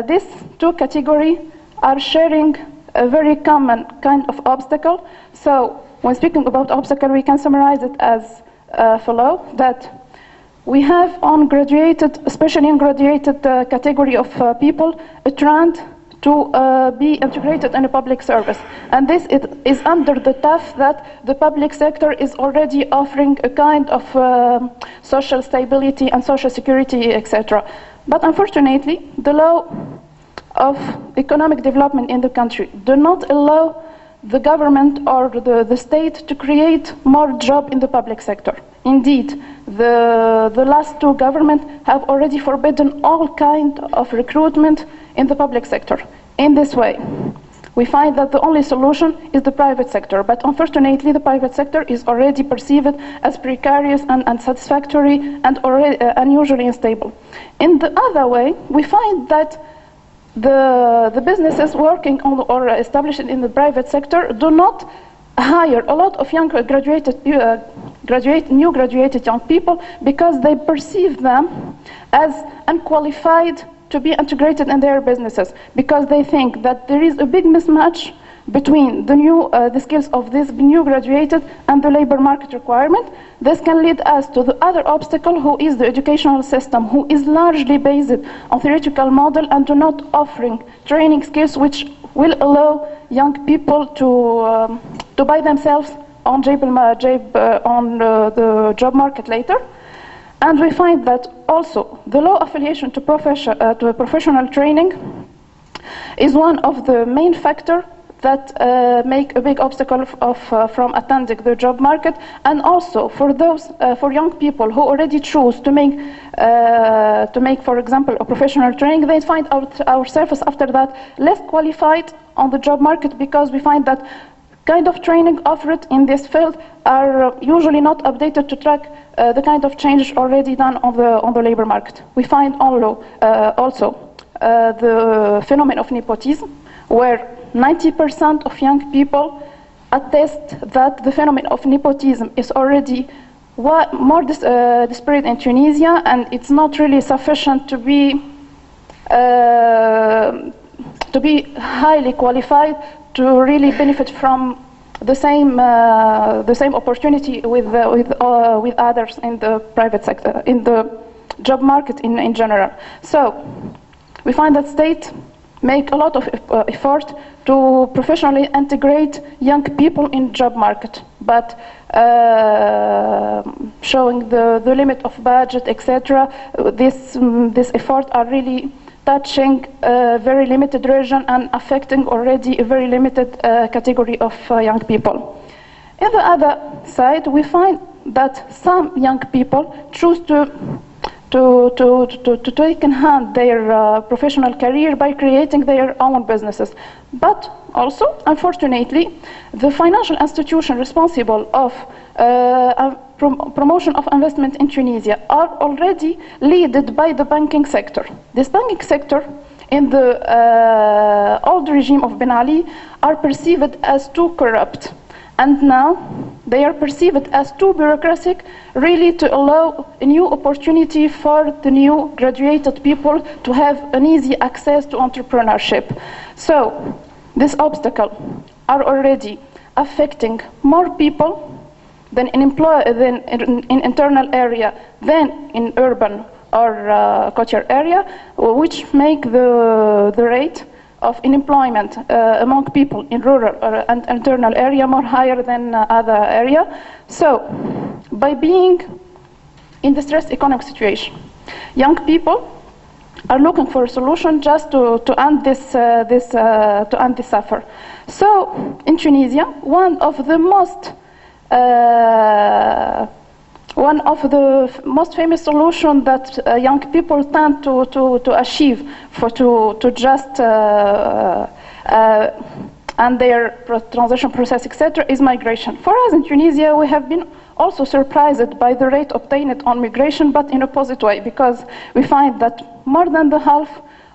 these two categories are sharing a very common kind of obstacle. So when speaking about obstacle, we can summarize it as follow, that we have especially on graduated category of people, a trend to be integrated in a public service. And this is under the tough that the public sector is already offering a kind of social stability and social security, etc. But unfortunately, the law of economic development in the country do not allow the government or the state to create more jobs in the public sector. Indeed, the last two governments have already forbidden all kind of recruitment in the public sector. In this way, we find that the only solution is the private sector, but unfortunately the private sector is already perceived as precarious and unsatisfactory and already unusually unstable. In the other way, we find that the businesses working on or established in the private sector do not hire a lot of young new graduated young people, because they perceive them as unqualified to be integrated in their businesses because they think that there is a big mismatch between the skills of this new graduated and the labor market requirement. This can lead us to the other obstacle, who is the educational system, who is largely based on theoretical model and do not offering training skills which will allow young people to buy themselves on the job market later. And we find that also the low affiliation to professional training is one of the main factors that make a big obstacle from attending the job market, and also for young people who already choose to make, for example, a professional training, they find ourselves after that less qualified on the job market because we find that kind of training offered in this field are usually not updated to track the kind of change already done on the labor market. We find also the phenomenon of nepotism, where 90% of young people attest that the phenomenon of nepotism is already more disparate in Tunisia, and it's not really sufficient to be highly qualified to really benefit from the same opportunity with others in the private sector, in the job market in general. So we find that state make a lot of effort to professionally integrate young people in job market, but showing the limit of budget, etc. This effort are really touching a very limited region and affecting already a very limited category of young people. On the other side, we find that some young people choose to take in hand their professional career by creating their own businesses. But also, unfortunately, the financial institution responsible of promotion of investment in Tunisia are already led by the banking sector. This banking sector in the old regime of Ben Ali are perceived as too corrupt. And now they are perceived as too bureaucratic, really to allow a new opportunity for the new graduated people to have an easy access to entrepreneurship. So this obstacle are already affecting more people than in internal area than in urban or coastal area, which make the rate of unemployment among people in rural and internal area more higher than other area. So, by being in distressed economic situation, young people are looking for a solution just to end this suffer. So, in Tunisia, one of the most famous solutions that young people tend to achieve to just and their transition process, etc., is migration. For us in Tunisia, we have been also surprised by the rate obtained on migration, but in a positive way, because we find that more than the half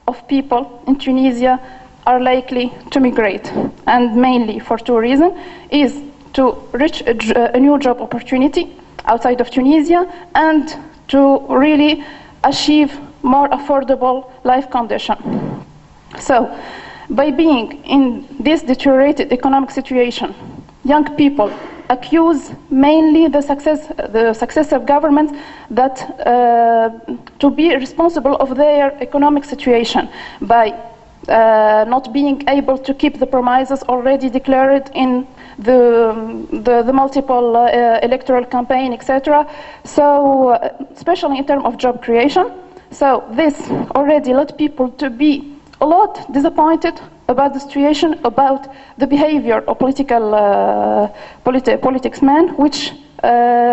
of people in Tunisia are likely to migrate, and mainly for two reasons: is to reach a new job opportunity outside of Tunisia, and to really achieve more affordable life condition. So, by being in this deteriorated economic situation, young people accuse mainly the successive governments that to be responsible of their economic situation by not being able to keep the promises already declared in the multiple electoral campaign, etc. So, especially in terms of job creation. So this already led people to be a lot disappointed about the situation, about the behavior of politics men, which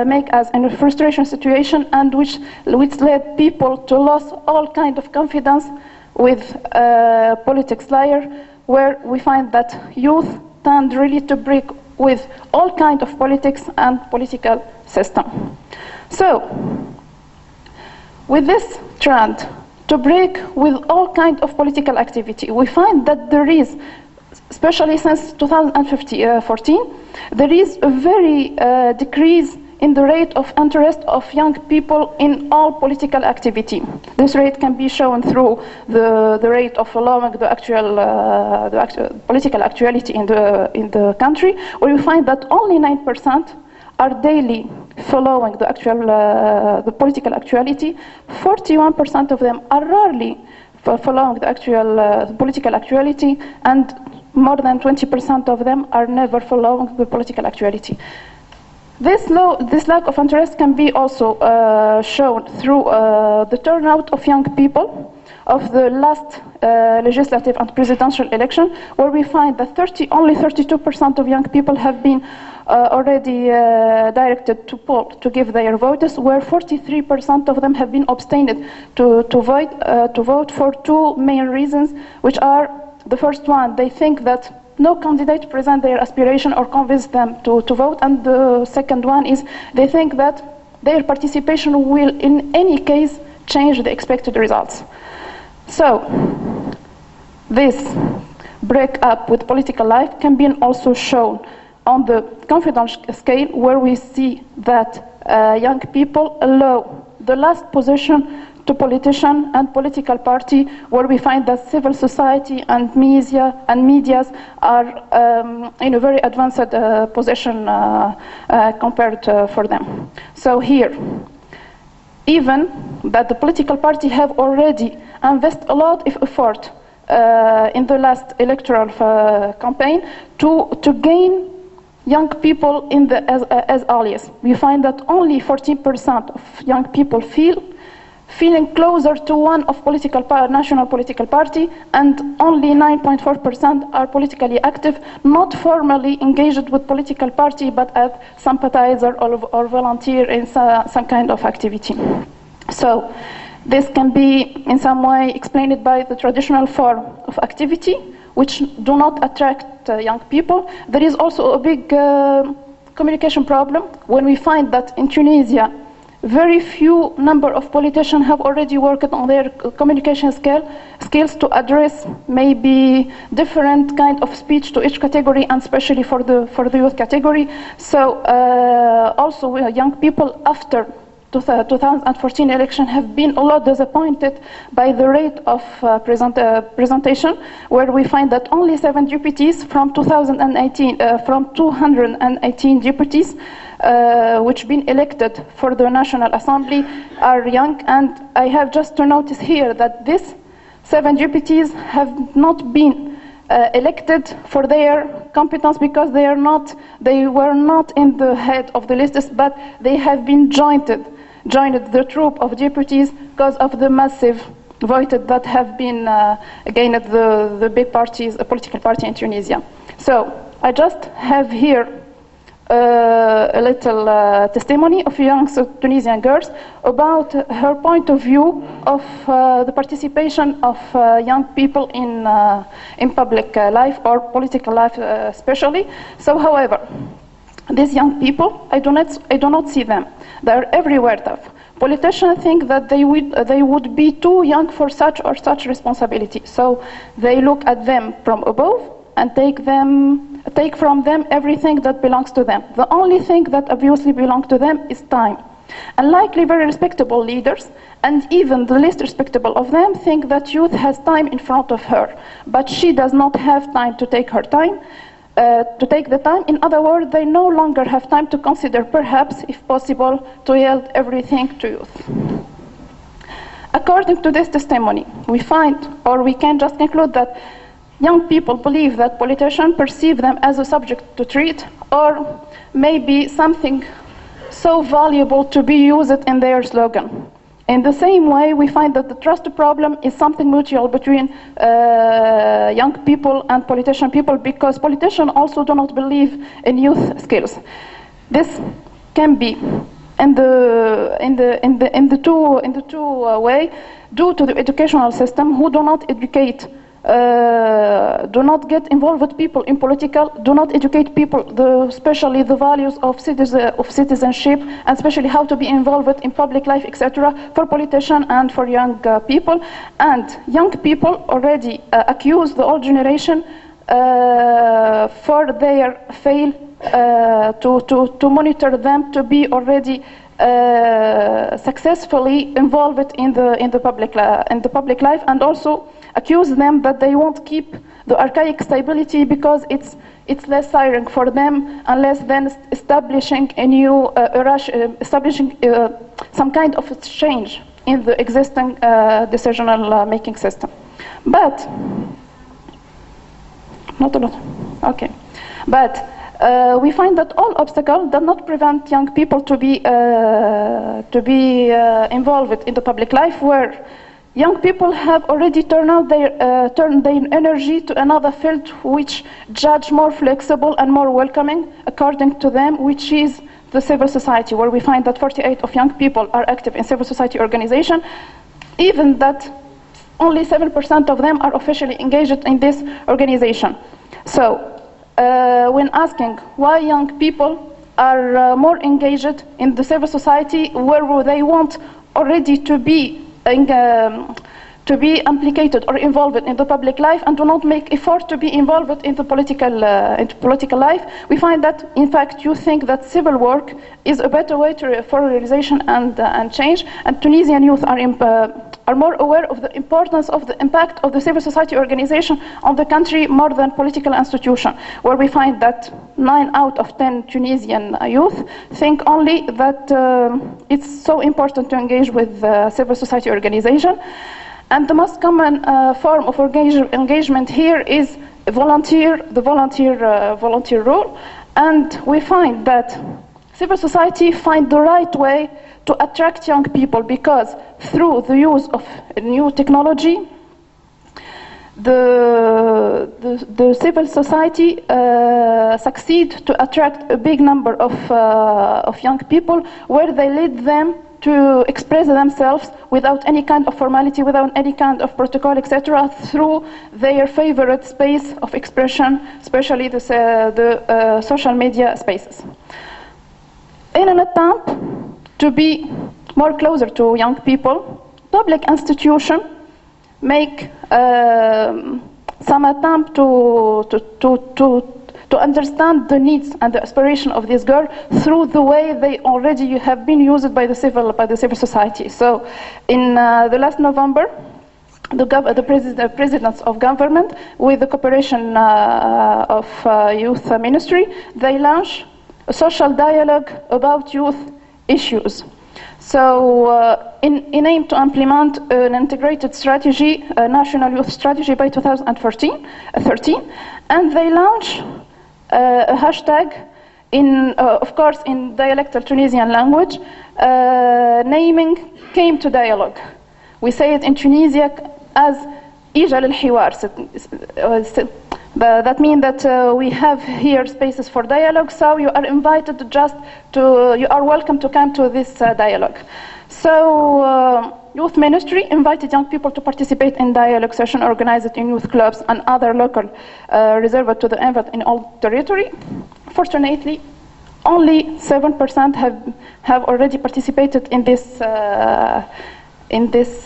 make us in a frustration situation, and which led people to lose all kind of confidence with politics layer, where we find that youth tend really to break with all kind of politics and political system. So, with this trend to break with all kind of political activity, we find that there is, especially since 2014, there is a very decrease in the rate of interest of young people in all political activity. This rate can be shown through the rate of following the actual political actuality in the country, where you find that only 9% are daily following the actual the political actuality. 41% of them are rarely following the actual political actuality, and more than 20% of them are never following the political actuality. This lack of interest can be also shown through the turnout of young people of the last legislative and presidential election, where we find that only 32% of young people have been already directed to poll to give their votes, where 43% of them have been abstained to vote for two main reasons, which are: the first one, they think that no candidate present their aspiration or convince them to vote, and the second one is they think that their participation will in any case change the expected results. So this break up with political life can be also shown on the confidence scale, where we see that young people allow the last position to politician and political party, where we find that civil society and medias are in a very advanced position compared for them. So here, even that the political party have already invested a lot of effort in the last electoral campaign to gain young people as allies. We find that only 14% of young people feeling closer to one of national political party, and only 9.4% are politically active, not formally engaged with political party, but as sympathizer or volunteer in some kind of activity. So this can be in some way explained by the traditional form of activity, which do not attract young people. There is also a big communication problem when we find that in Tunisia, very few number of politicians have already worked on their communication skills to address maybe different kind of speech to each category, and especially for the youth category. So also young people after 2014 election have been a lot disappointed by the rate of presentation, where we find that only 7 deputies from 218 deputies which been elected for the National Assembly are young. And I have just to notice here that these 7 deputies have not been elected for their competence, because they were not in the head of the lists, but they have been joined the troop of deputies because of the massive vote that have been gained the big parties, a political party in Tunisia. So I just have here a little testimony of young Tunisian girls about her point of view of the participation of young people in public life or political life especially. So, however, these young people, I do not see them. They are everywhere tough. Politicians think that they would be too young for such or such responsibility. So they look at them from above and take from them everything that belongs to them. The only thing that obviously belongs to them is time. And likely very respectable leaders, and even the least respectable of them, think that youth has time in front of her, but she does not have time to take her time. To take the time. In other words, they no longer have time to consider, perhaps, if possible, to yield everything to youth. According to this testimony, we find, or we can just conclude, that young people believe that politicians perceive them as a subject to treat, or maybe something so valuable to be used in their slogan. In the same way, we find that the trust problem is something mutual between young people and politician people, because politicians also do not believe in youth skills. This can be in the two way due to the educational system, who do not educate. Do not get involved with people in political, do not educate people, especially the values of citizenship, and especially how to be involved in public life, etc., for politicians and for young people. And young people already accuse the old generation for their fail to monitor them to be already successfully involved in the public life, and also accuse them that they won't keep the archaic stability because it's less tiring for them unless then establishing a new establishing some kind of change in the existing decisional making system. But not a lot. Okay, but. We find that all obstacles do not prevent young people to be involved in the public life, where young people have already turned their energy to another field which judge more flexible and more welcoming, according to them, which is the civil society, where we find that 48% of young people are active in civil society organization, even that only 7% of them are officially engaged in this organization. So. When asking why young people are more engaged in the civil society, where they want already to be implicated or involved in the public life and do not make effort to be involved in the political life, we find that in fact you think that civil work is a better way for realization and change, and Tunisian youth are more aware of the importance of the impact of the civil society organization on the country more than political institution, where we find that 9 out of 10 Tunisian youth think only that it's so important to engage with civil society organization. And the most common form of engagement here is the volunteer role. And we find that civil society find the right way to attract young people, because through the use of new technology, the civil society succeed to attract a big number of young people, where they lead them to express themselves without any kind of formality, without any kind of protocol, etc., through their favorite space of expression, especially the social media spaces. In an attempt to be more closer to young people, public institutions make some attempt to understand the needs and the aspiration of this girl through the way they already have been used by the civil society. So, in the last November, the presidents of government, with the cooperation of youth ministry, they launched a social dialogue about youth issues. So, in aim to implement an integrated strategy, a national youth strategy by 2013, and they launched a hashtag, of course, in dialectal Tunisian language, naming "Came to Dialogue." We say it in Tunisia as "Ija lil-Hiwar." That means that we have here spaces for dialogue, so you are invited you are welcome to come to this dialogue. So, Youth Ministry invited young people to participate in dialogue session organized in youth clubs and other local reserved to the event in all territory. Fortunately, only 7% have already participated in this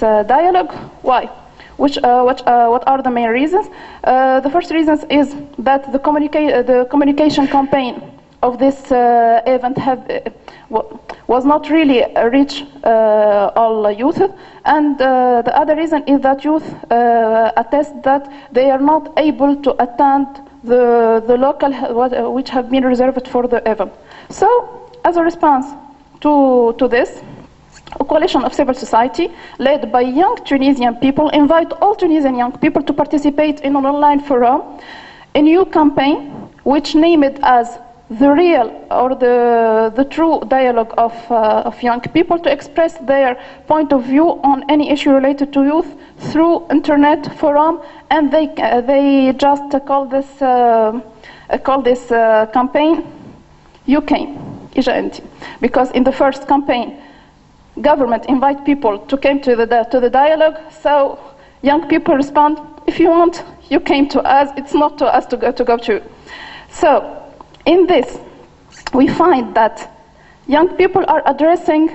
dialogue. Why? What are the main reasons? The first reason is that the communication campaign of this event was not really reach all youth, and the other reason is that youth attest that they are not able to attend the local which have been reserved for the event. So, as a response to this, a coalition of civil society led by young Tunisian people invite all Tunisian young people to participate in an online forum, a new campaign which named it as the real or the true dialogue of young people, to express their point of view on any issue related to youth through internet forum, and they just call this campaign "You Came, Ija Enti," because in the first campaign, government invite people to come to the dialogue, so young people respond, "If you want, you came to us. It's not to us to go to you." So, in this, we find that young people are addressing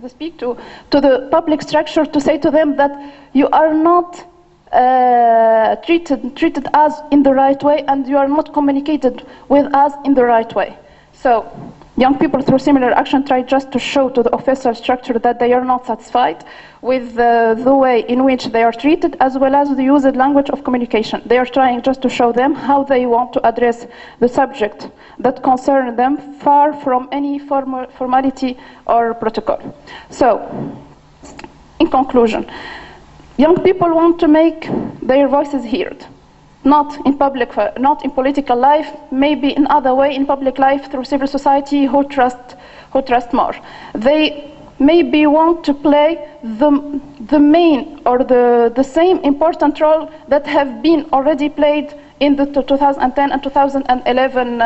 speak to the public structure to say to them that you are not treated us in the right way, and you are not communicated with us in the right way. So young people through similar action try just to show to the official structure that they are not satisfied with the way in which they are treated, as well as the used language of communication. They are trying just to show them how they want to address the subject that concern them, far from any formality or protocol. So, in conclusion, young people want to make their voices heard. Not in political life, maybe in other way in public life through civil society who trust more. They maybe want to play the main or the same important role that have been already played in the 2010 and 2011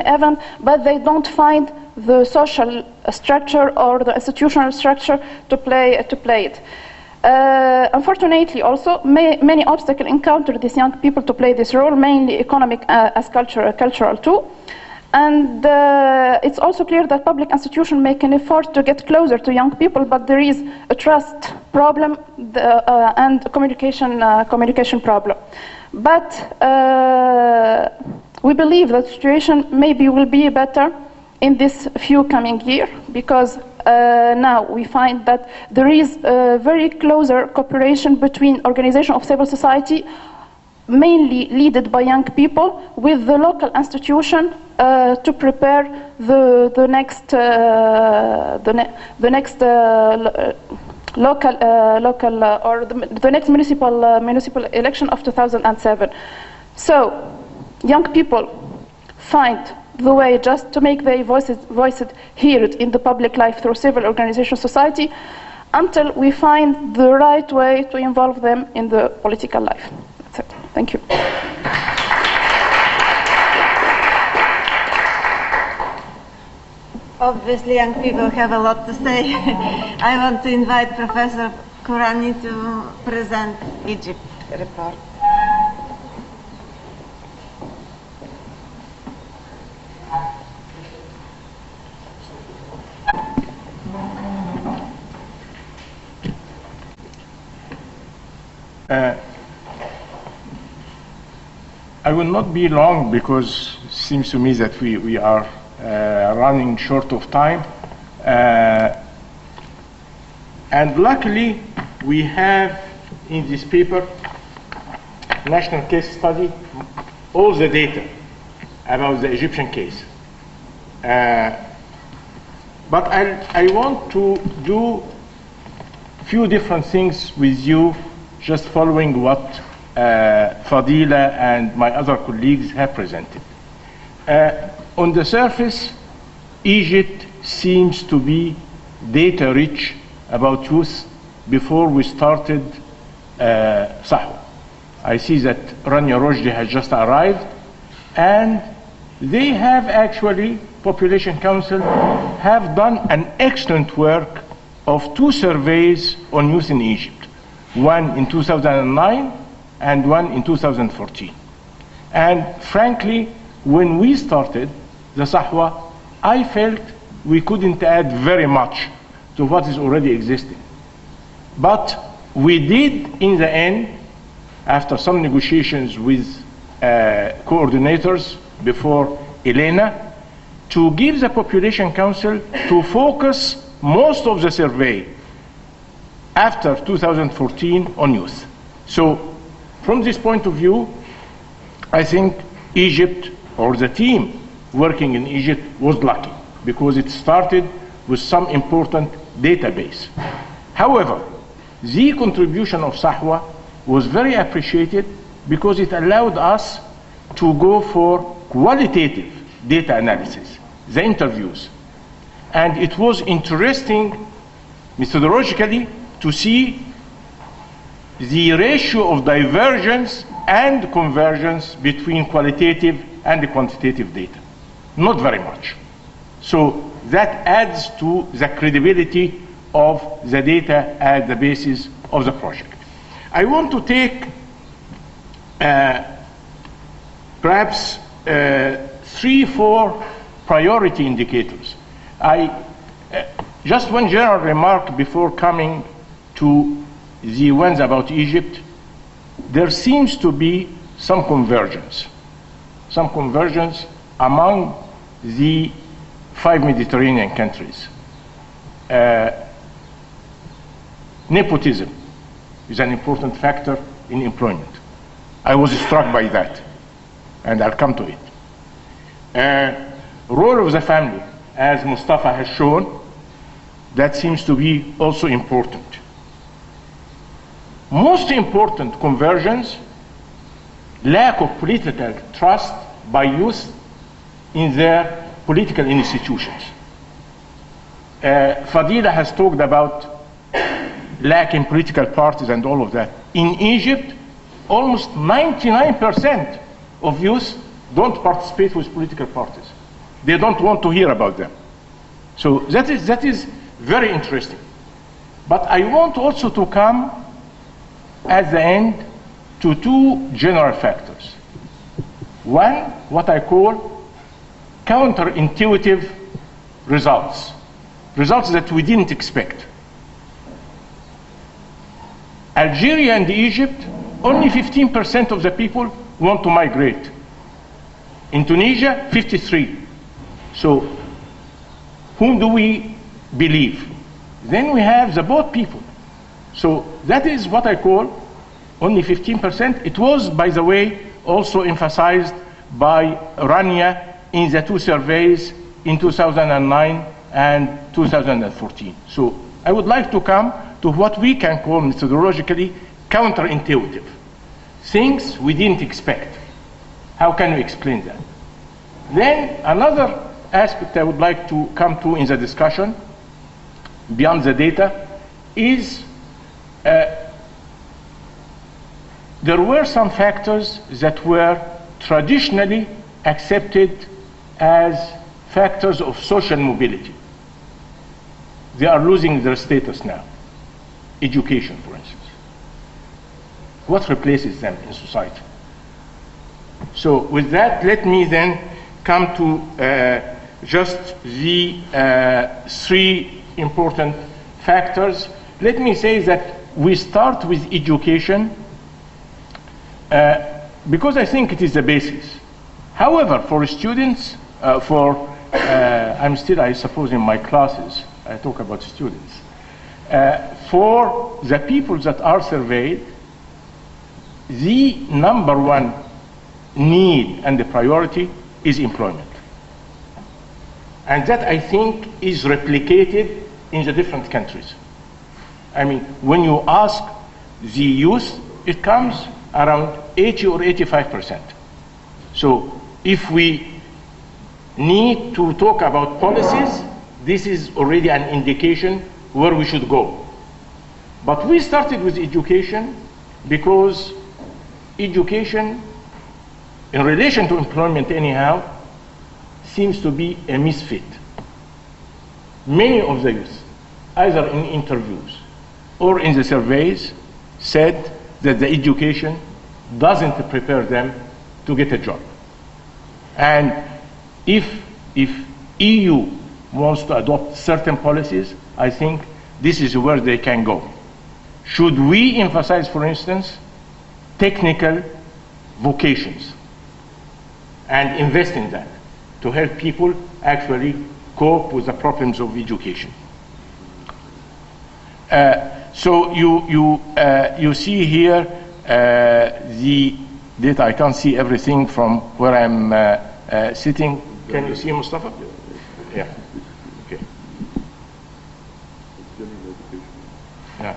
event, but they don't find the social structure or the institutional structure to play it. Unfortunately, also, many obstacles encounter these young people to play this role, mainly economic as cultural too. And it's also clear that public institutions make an effort to get closer to young people, but there is a trust problem and a communication problem. But we believe that the situation maybe will be better in this few coming year, because now we find that there is a very closer cooperation between organizations of civil society, mainly led by young people, with the local institution to prepare the next municipal election of 2007. So, young people find the way just to make their voices heard in the public life through civil organization society, until we find the right way to involve them in the political life. That's it. Thank you. Obviously, young people have a lot to say. I want to invite Professor Kourani to present Egypt report. I will not be long, because it seems to me that we are running short of time. And luckily, we have in this paper, national case study, all the data about the Egyptian case. But I want to do few different things with you, just following what Fadila and my other colleagues have presented. On the surface, Egypt seems to be data rich about youth before we started SAHWA. I see that Rania Rojdi has just arrived, and they have actually, Population Council, have done an excellent work of 2 surveys on youth in Egypt, one in 2009 and one in 2014. And frankly, when we started the SAHWA, I felt we couldn't add very much to what is already existing. But we did, in the end, after some negotiations with coordinators before Elena, to give the Population Council to focus most of the survey after 2014 on youth. So from this point of view, I think Egypt, or the team working in Egypt, was lucky, because it started with some important database. However, the contribution of SAHWA was very appreciated, because it allowed us to go for qualitative data analysis, the interviews. And it was interesting methodologically to see the ratio of divergence and convergence between qualitative and quantitative data. Not very much. So that adds to the credibility of the data as the basis of the project. I want to take perhaps 3-4 priority indicators. Just one general remark before coming to the ones about Egypt. there seems to be some convergence among the 5 Mediterranean countries. Nepotism is an important factor in employment. I was struck by that, and I'll come to it. Role of the family, as Mustafa has shown, that seems to be also important. Most important convergence, lack of political trust by youth in their political institutions. Fadila has talked about lacking political parties and all of that. In Egypt, almost 99% of youth don't participate with political parties. They don't want to hear about them. So that is very interesting. But I want also to come at the end to 2 general factors. One, what I call counterintuitive results that we didn't expect. Algeria and Egypt, only 15% of the people want to migrate. In Tunisia, 53%. So whom do we believe? Then we have the both people. So that is what I call only 15%. It was, by the way, also emphasized by Rania in the 2 surveys in 2009 and 2014. So I would like to come to what we can call methodologically counterintuitive. Things we didn't expect. How can we explain that? Then another aspect I would like to come to in the discussion, beyond the data, is there were some factors that were traditionally accepted as factors of social mobility. They are losing their status now. Education, for instance. What replaces them in society? So with that, let me then come to just the 3 important factors. Let me say that we start with education because I think it is the basis. However, for students, I'm still, I suppose, in my classes, I talk about students. For the people that are surveyed, the number 1 need and the priority is employment. And that, I think, is replicated in the different countries. I mean, when you ask the youth, it comes around 80 or 85%. So if we need to talk about policies, this is already an indication where we should go. But we started with education because education, in relation to employment anyhow, seems to be a misfit. Many of the youth, either in interviews or in the surveys, said that the education doesn't prepare them to get a job. And if EU wants to adopt certain policies, I think this is where they can go. Should we emphasize, for instance, technical vocations and invest in that to help people actually cope with the problems of education? So you see here the data. I can't see everything from where I'm sitting. Can you see, Mustafa? Yeah. Okay. Yeah.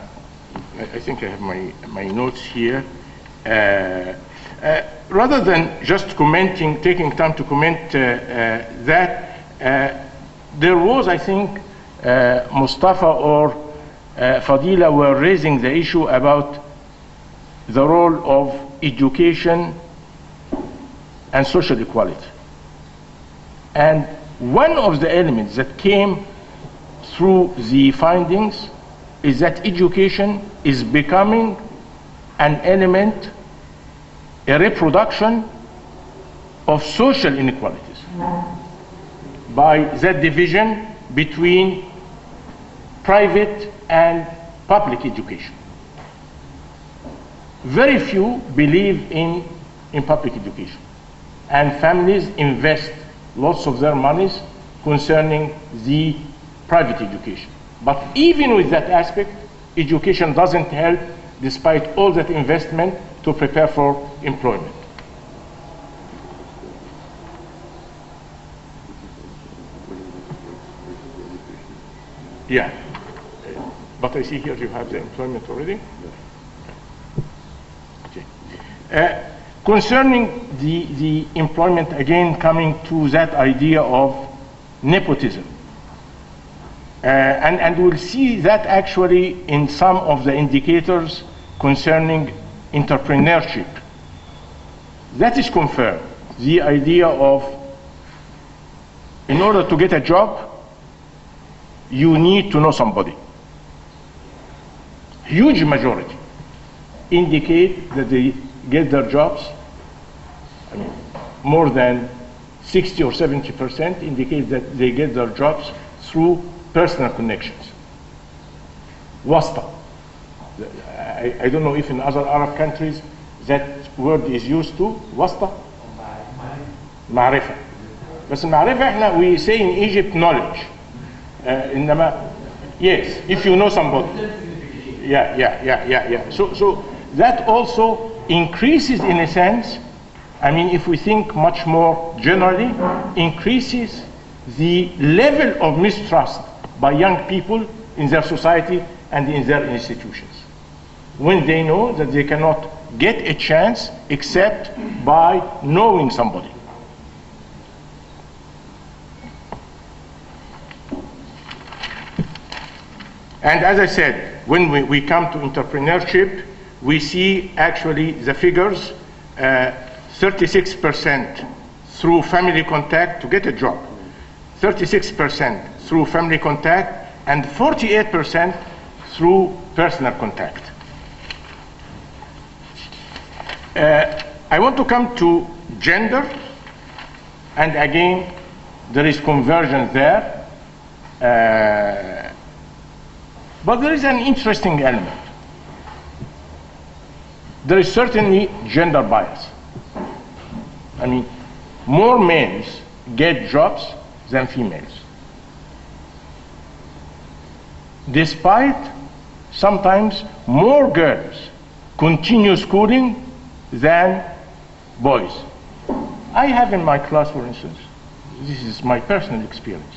I think I have my notes here. Rather than just commenting, taking time to comment that, there was, I think, Mustafa or Fadila were raising the issue about the role of education and social equality. And one of the elements that came through the findings is that education is becoming an element, a reproduction of social inequalities by that division between private and public education. very few believe in public education. And families invest lots of their monies concerning the private education. But even with that aspect, education doesn't help despite all that investment to prepare for employment. Yeah, but I see here you have the employment already. Okay. Concerning the employment, again coming to that idea of nepotism. And we'll see that actually in some of the indicators concerning entrepreneurship. That is confirmed. The idea of, in order to get a job, you need to know somebody. Huge majority indicate that they get their jobs, I mean, more than 60 or 70% indicate that they get their jobs through personal connections. Wasta. I don't know if in other Arab countries that word is used to. Wasta? Ma'rifah. But ma'rifah, we say in Egypt knowledge. Yes, if you know somebody. Yeah. So that also increases in a sense, I mean, if we think much more generally, increases the level of mistrust by young people in their society and in their institutions, when they know that they cannot get a chance except by knowing somebody. And as I said, when we come to entrepreneurship, we see actually the figures, 36% through family contact to get a job, 36% through family contact, and 48% through personal contact. I want to come to gender, and again, there is convergence there. But there is an interesting element. There is certainly gender bias. I mean, more males get jobs than females. Despite sometimes more girls continue schooling than boys. I have in my class, for instance, this is my personal experience,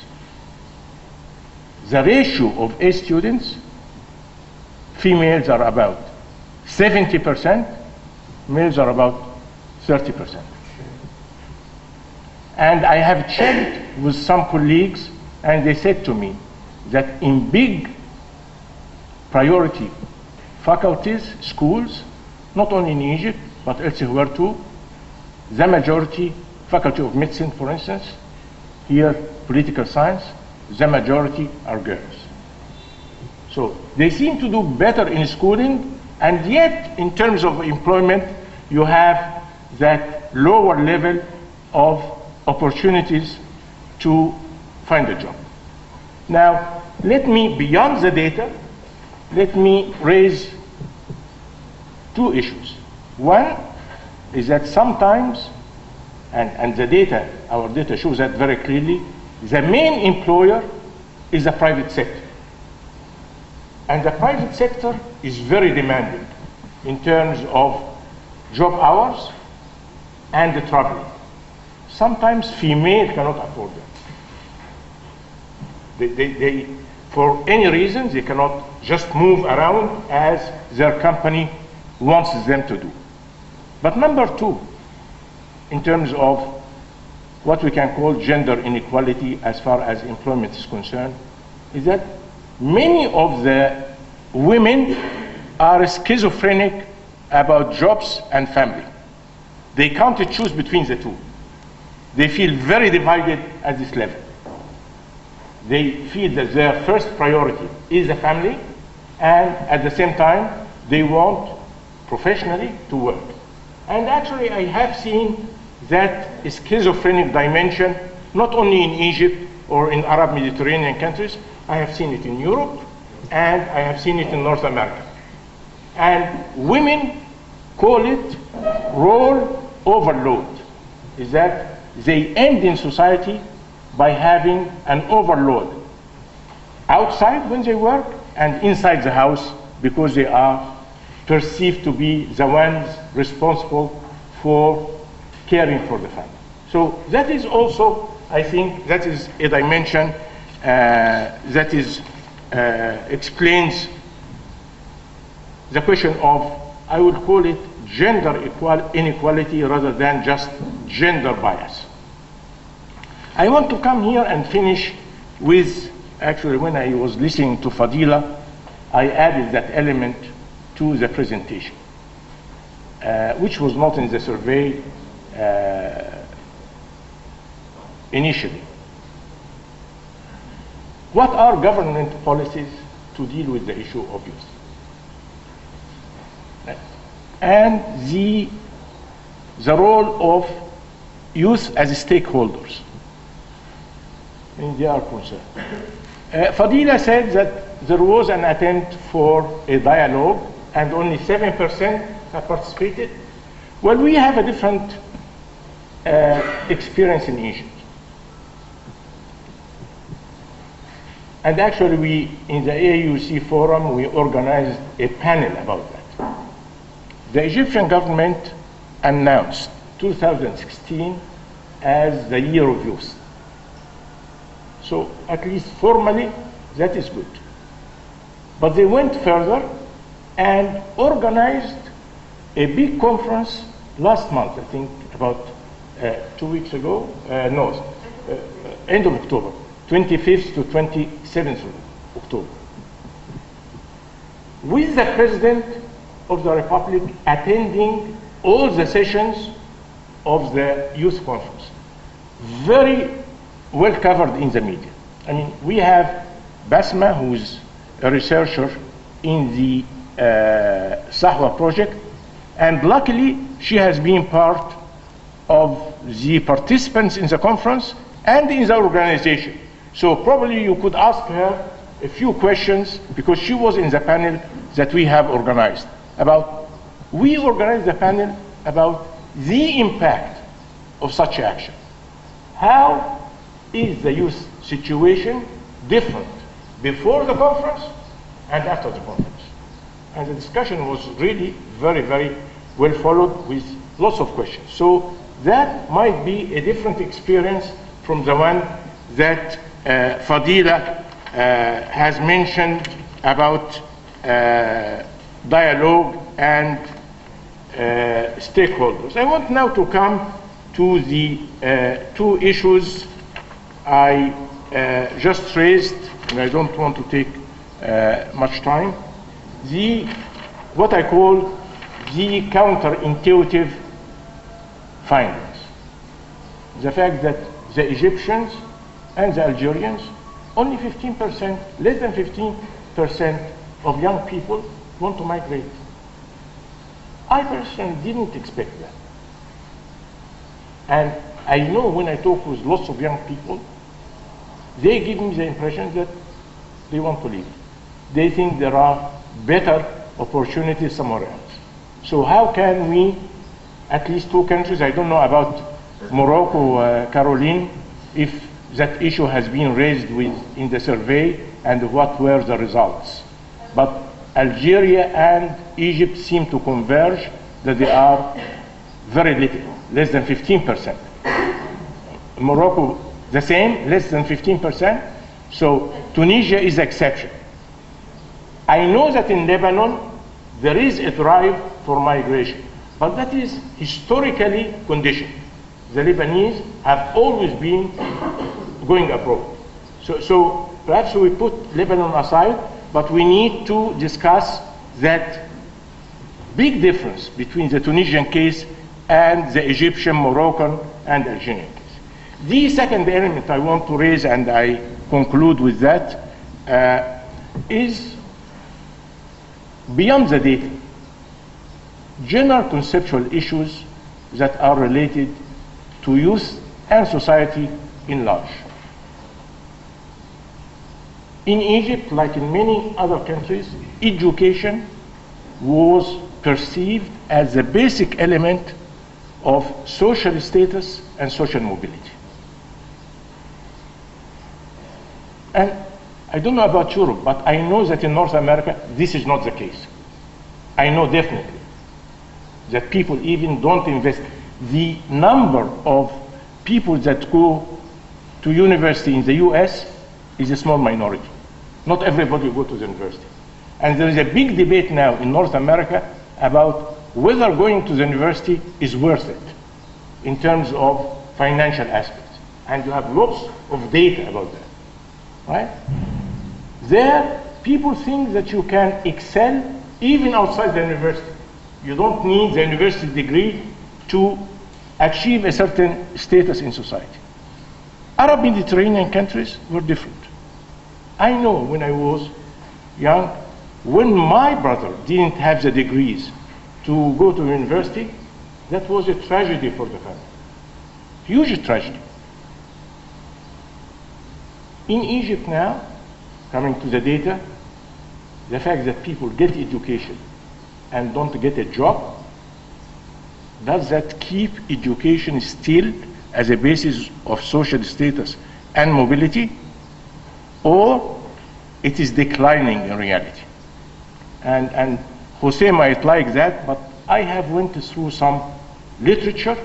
the ratio of A students, females are about 70%, males are about 30%. And I have checked with some colleagues, and they said to me that in big priority faculties, schools, not only in Egypt, but elsewhere too, the majority, faculty of medicine, for instance, here, political science, the majority are girls. So they seem to do better in schooling, and yet in terms of employment, you have that lower level of opportunities to find a job. Now, let me, beyond the data, let me raise two issues. One is that sometimes, and the data, our data shows that very clearly, the main employer is the private sector. And the private sector is very demanding in terms of job hours and the traveling. Sometimes females cannot afford that. They, for any reason, they cannot just move around as their company wants them to do. But number two, in terms of what we can call gender inequality as far as employment is concerned, is that many of the women are schizophrenic about jobs and family. They can't choose between the two. They feel very divided at this level. They feel that their first priority is the family, and at the same time, they want professionally to work. And actually, I have seen that schizophrenic dimension, not only in Egypt or in Arab Mediterranean countries, I have seen it in Europe, and I have seen it in North America. And women call it role overload, is that they end in society by having an overload outside when they work and inside the house because they are perceived to be the ones responsible for caring for the family. So that is also, I think, that is a dimension that is explains the question of, I would call it gender inequality rather than just gender bias. I want to come here and finish with, actually when I was listening to Fadila, I added that element to the presentation, which was not in the survey initially. What are government policies to deal with the issue of youth? And the role of youth as stakeholders in their concern. Fadila said that there was an attempt for a dialogue and only 7% have participated. Well, we have a different experience in Egypt. And actually, we, in the AUC Forum, we organized a panel about that. The Egyptian government announced 2016 as the year of youth. So at least formally, that is good. But they went further and organized a big conference last month, I think about 2 weeks ago, end of October, 25th to 27th of October, with the President of the Republic attending all the sessions of the youth conference. Very well covered in the media. I mean, we have Basma, who's a researcher in the SAHWA Project, and luckily she has been part of the participants in the conference and in the organization. So probably you could ask her a few questions, because she was in the panel that we have organized. We organized the panel about the impact of such action. How is the youth situation different before the conference and after the conference? And the discussion was really very, very well followed with lots of questions. So that might be a different experience from the one that Fadila has mentioned about dialogue and stakeholders. I want now to come to the two issues I just raised, and I don't want to take much time. What I call the counterintuitive findings. The fact that the Egyptians and the Algerians, only 15%, less than 15% of young people want to migrate. I personally didn't expect that. And I know when I talk with lots of young people, they give me the impression that they want to leave. They think there are better opportunities somewhere else. So how can we, at least two countries, I don't know about Morocco, Caroline, if that issue has been raised in the survey and what were the results. But Algeria and Egypt seem to converge that they are very little, less than 15%. Morocco, the same, less than 15%. So Tunisia is the exception. I know that in Lebanon, there is a drive for migration, but that is historically conditioned. The Lebanese have always been going abroad. So perhaps we put Lebanon aside, but we need to discuss that big difference between the Tunisian case and the Egyptian, Moroccan, and Algerian case. The second element I want to raise, and I conclude with that, is beyond the data, general conceptual issues that are related to youth and society in large. In Egypt, like in many other countries, education was perceived as a basic element of social status and social mobility. And I don't know about Europe, but I know that in North America, this is not the case. I know definitely that people even don't invest. The number of people that go to university in the US is a small minority. Not everybody go to the university. And there is a big debate now in North America about whether going to the university is worth it in terms of financial aspects. And you have lots of data about that, right? There, people think that you can excel even outside the university. You don't need the university degree to achieve a certain status in society. Arab Mediterranean countries were different. I know when I was young, when my brother didn't have the degrees to go to university, that was a tragedy for the family. Huge tragedy. In Egypt now, coming to the data, the fact that people get education and don't get a job, does that keep education still as a basis of social status and mobility, or it is declining in reality? And Jose might like that, but I have went through some literature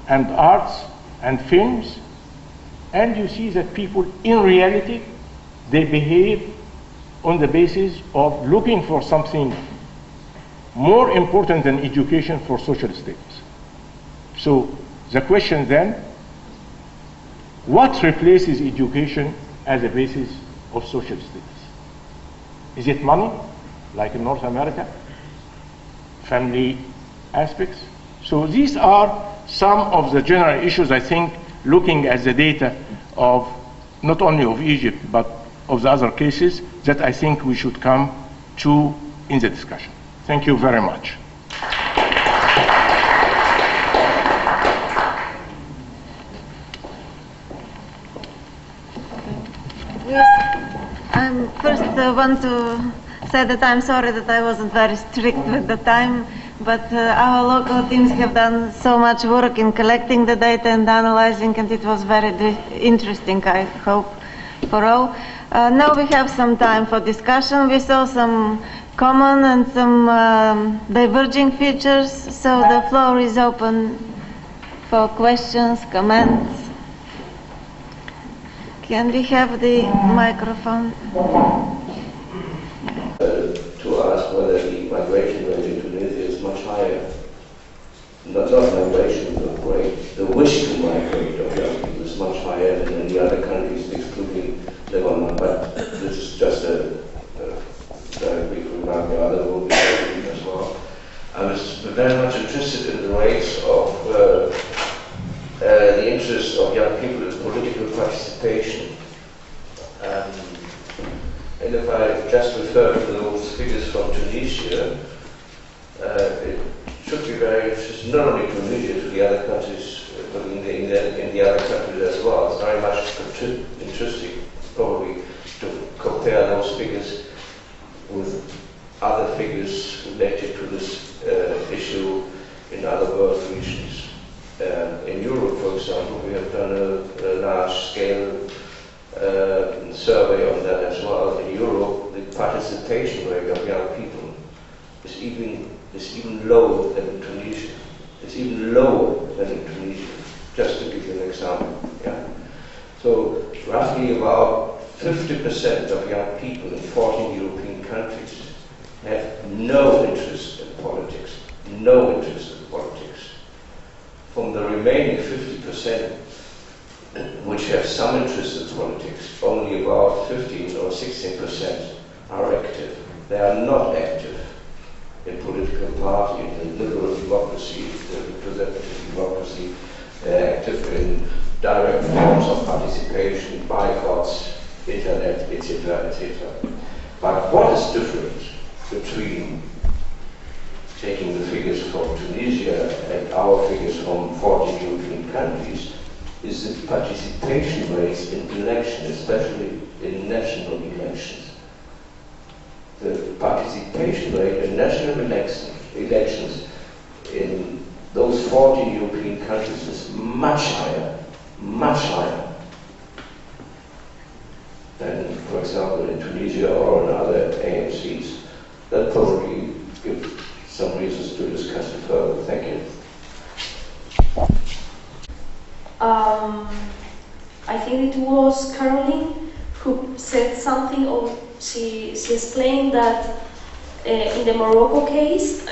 and arts and films, and you see that people in reality, they behave on the basis of looking for something more important than education for social status. So the question then, what replaces education as a basis of social status? Is it money, like in North America? Family aspects? So these are some of the general issues, I think, looking at the data of not only of Egypt, but of the other cases, that I think we should come to in the discussion. Thank you very much. I first want to say that I'm sorry that I wasn't very strict with the time, but our local teams have done so much work in collecting the data and analyzing, and it was very interesting, I hope, for all. Now we have some time for discussion. We saw some common and some diverging features, so the floor is open for questions, comments. Can we have the microphone? To ask whether the migration rate in Tunisia is much higher. Not migration, but rate. The wish to migrate of young people is much higher than in the other countries, excluding Lebanon. But this is just a very brief remark. The other will be as well. I was very much interested in the rates of the interest of young people in political participation. And if I just refer to those figures from Tunisia, it should be very interesting, not only Tunisia, to the other countries, but in the other countries as well. It's very much interesting, probably, to compare those figures with other figures related to this issue in other world regions. In Europe, for example, we have done a large-scale survey on that as well. In Europe, the participation rate of young people is even lower than in Tunisia. It's even lower than in Tunisia, just to give you an example. Yeah? So roughly about 50% of young people in 14 European countries have no interest in politics. No interest in politics. From the remaining 50%, which have some interest in politics, only about 15 or 16% are active. They are not active in political party, in liberal democracy, the representative democracy. They're active in direct forms of participation, boycotts, internet, etc., etc. But what is different between taking the figures from Tunisia and our figures from 40 European countries is the participation rates in elections, especially in national elections. The participation rate in national elections elections in those 40 European countries is much higher than, for example, in Tunisia or in other AMCs. That probably gives some reasons to discuss it further. Thank you. I think it was Caroline who said something, or she explained that in the Morocco case,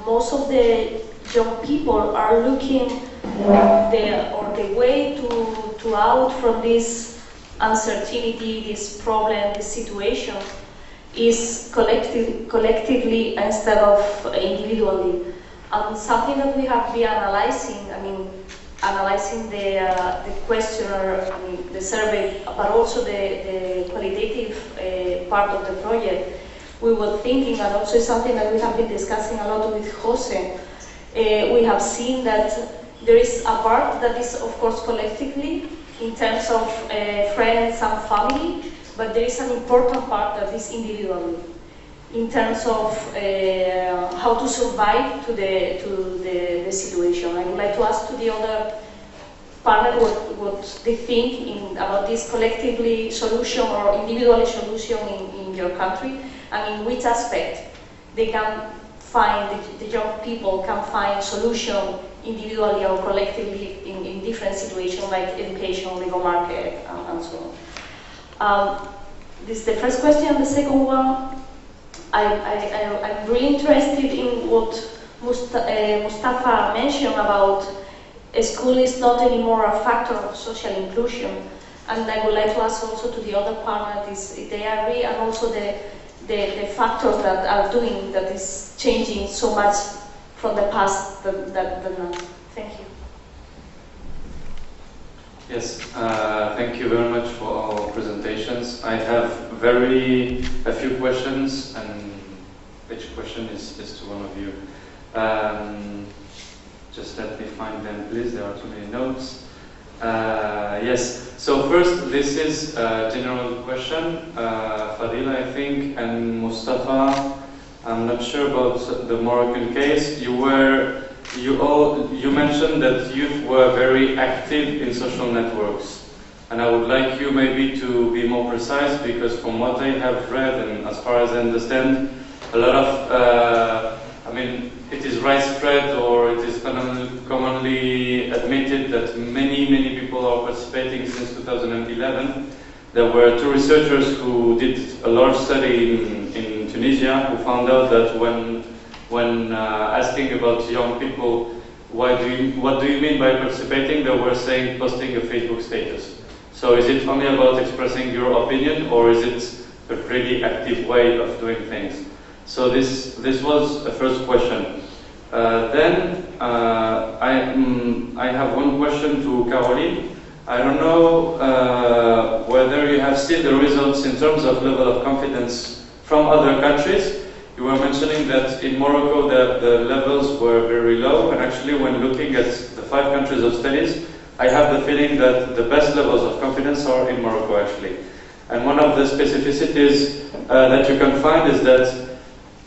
most of the young people are looking the way to out from this uncertainty, this problem, this situation, is collectively instead of individually. Something that we have been analyzing, analyzing the questionnaire, the survey, but also the qualitative part of the project, we were thinking, and also something that we have been discussing a lot with Jose, we have seen that there is a part that is, of course, collectively, in terms of friends and family, but there is an important part that is individually, in terms of how to survive to the situation. I would like to ask to the other partner what they think about this collectively solution or individually solution in your country, and in which aspect they can find, the young people can find solution individually or collectively in different situations like education, labor market, and so on. This is the first question. The second one, I'm really interested in what Mustafa mentioned about school is not anymore a factor of social inclusion, and I would like to ask also to the other partners if they agree, and also the factors that are doing that is changing so much from the past than now. Thank you. Yes, thank you very much for our presentations. I have a few questions, and each question is to one of you. Just let me find them, please. There are too many notes. Yes, so first, this is a general question. Fadila, I think, and Mustafa, I'm not sure about the Moroccan case. You mentioned that youth were very active in social networks. And I would like you maybe to be more precise, because from what I have read, and as far as I understand, a lot of, it is widespread, or it is commonly admitted that many people are participating since 2011. There were two researchers who did a large study in Tunisia who found out that when asking about young people, what do you mean by participating, they were saying posting a Facebook status. So is it only about expressing your opinion, or is it a pretty active way of doing things? So this was a first question. Then I have one question to Caroline. I don't know whether you have seen the results in terms of level of confidence from other countries. You were mentioning that in Morocco the levels were very low, and actually when looking at the 5 countries of studies, I have the feeling that the best levels of confidence are in Morocco actually. And one of the specificities that you can find is that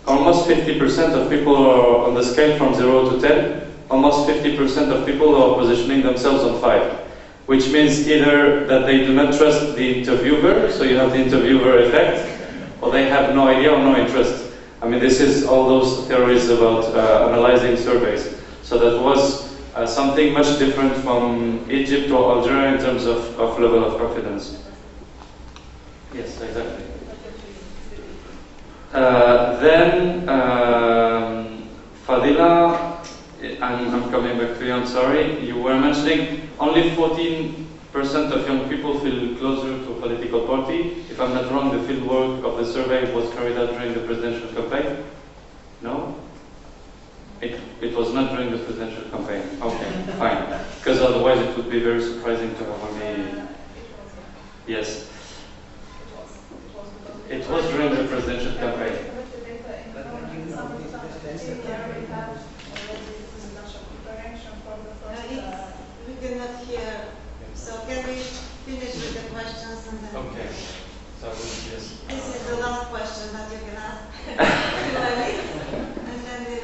almost 50% of people are on the scale from 0 to 10, almost 50% of people are positioning themselves on 5, which means either that they do not trust the interviewer, so you have the interviewer effect, or they have no idea or no interest. This is all those theories about analyzing surveys. So that was something much different from Egypt or Algeria in terms of level of confidence. Yes, exactly. Then, Fadila, I'm coming back to you, I'm sorry. You were mentioning only 14% of young people feel closer to a political party. If I'm not wrong, the fieldwork of the survey was carried out during the presidential campaign? No? It was not during the presidential campaign. Okay, fine. Because otherwise it would be very surprising to have only... Yes. It was during the presidential campaign. We cannot hear. So can we finish with the questions and then... Okay. So yes. This is the last question that you can ask. And then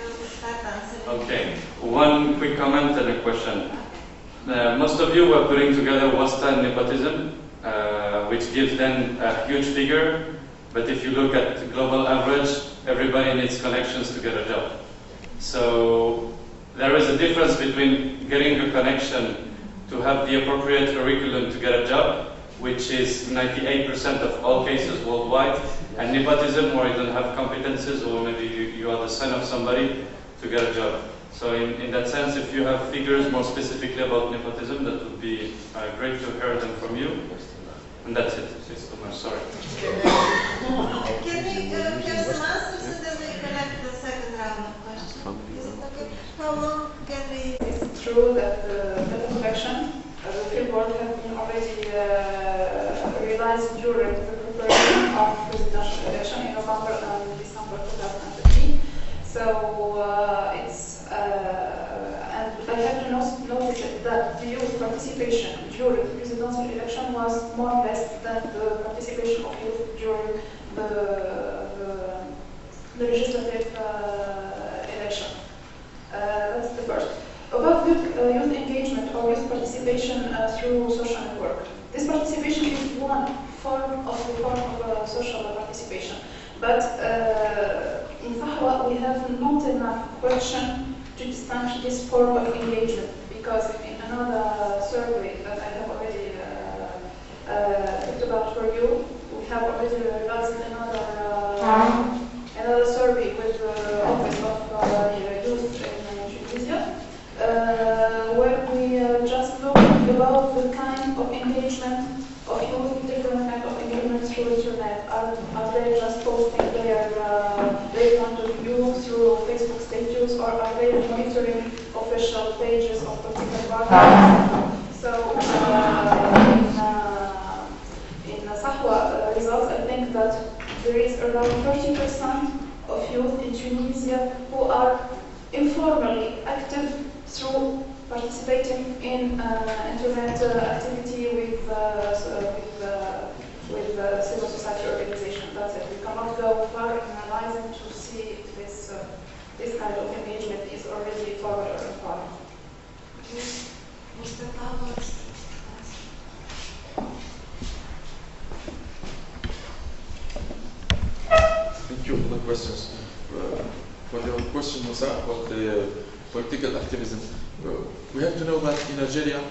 Okay, one quick comment and a question. Most of you were putting together wasta and nepotism, which gives then a huge figure, but if you look at the global average, everybody needs connections to get a job. So there is a difference between getting a connection to have the appropriate curriculum to get a job, which is 98% of all cases worldwide, and nepotism where you don't have competences, or maybe you are the son of somebody to get a job. So in that sense, if you have figures more specifically about nepotism, that would be great to hear them from you. And that's it. It's too much, sorry. Can we have some answers and then we connect the second round of questions? Is it okay? How long can we... It's true that the data collection, the fieldwork has been already realized during the preparation of presidential election in November and December 2015. So it's, and I have to notice that the youth participation during the presidential election was more or less than the participation of youth during the legislative election. That's the first. About youth engagement or youth participation through social network. This participation is one form of social participation. But in SAHWA, we have not enough question to distinguish this form of engagement, because in another survey that I have already talked about for you, we have already realized another survey with the Office of Youth in Tunisia, where we just looked about the kind of engagement of youth, different kind of engagement through internet. Are they just posting their point of view through Facebook status, or are they monitoring official pages of political parties? So in SAHWA results, I think that there is around 30% of youth in Tunisia who are informally active through participating in internet activity with civil society organization. That's it. We cannot go far in analyzing to see if this kind of engagement is already forward or informal. Mr. Pavlos. Thank you for the questions. For your question, Musa, about the political activism, we have to know that in Algeria,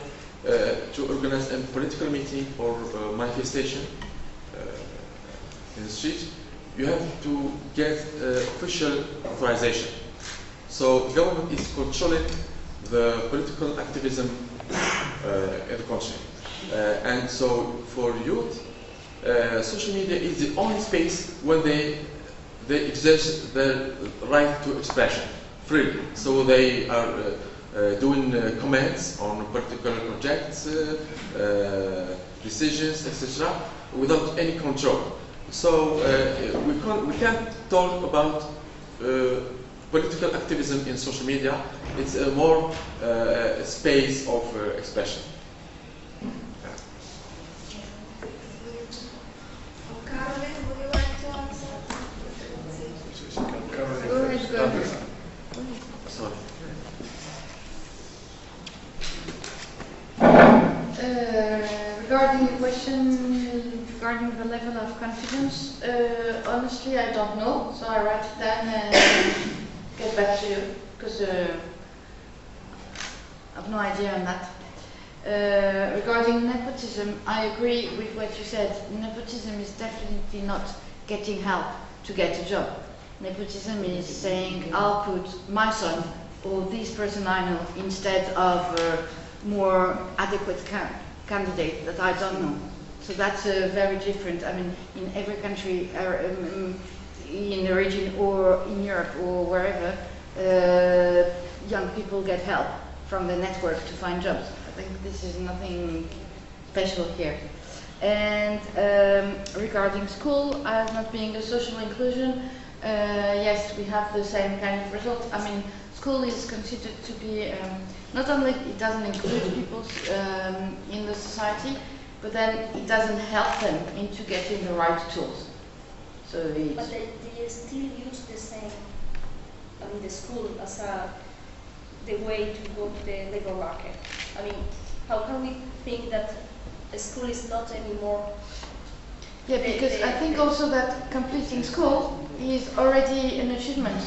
to organize a political meeting or manifestation in the street, you have to get official authorization. So the government is controlling the political activism in the country. And so for youth, social media is the only space when they exert their right to expression freely. So they are doing comments on particular projects, decisions, etc., without any control. So we can't talk about political activism in social media. It's a more space of expression. Caroline, would you like to answer? Go ahead. Sorry. Regarding the question regarding the level of confidence, honestly I don't know, so I write it down and get back to you, because I have no idea on that. Regarding nepotism, I agree with what you said. Nepotism is definitely not getting help to get a job. Nepotism is saying, I'll put my son or this person I know instead of a more adequate candidate that I don't know. So that's very different. I mean, in every country, in the region or in Europe or wherever, young people get help from the network to find jobs. I think this is nothing special here. And regarding school, as not being a social inclusion, yes, we have the same kind of result. I mean, school is considered to be, not only it doesn't include people in the society, but then it doesn't help them into getting the right tools. So but they still use the same, I mean, the school as a the way to go to the labor market? I mean, how can we think that a school is not anymore? Yeah, because I think also that completing school is already an achievement.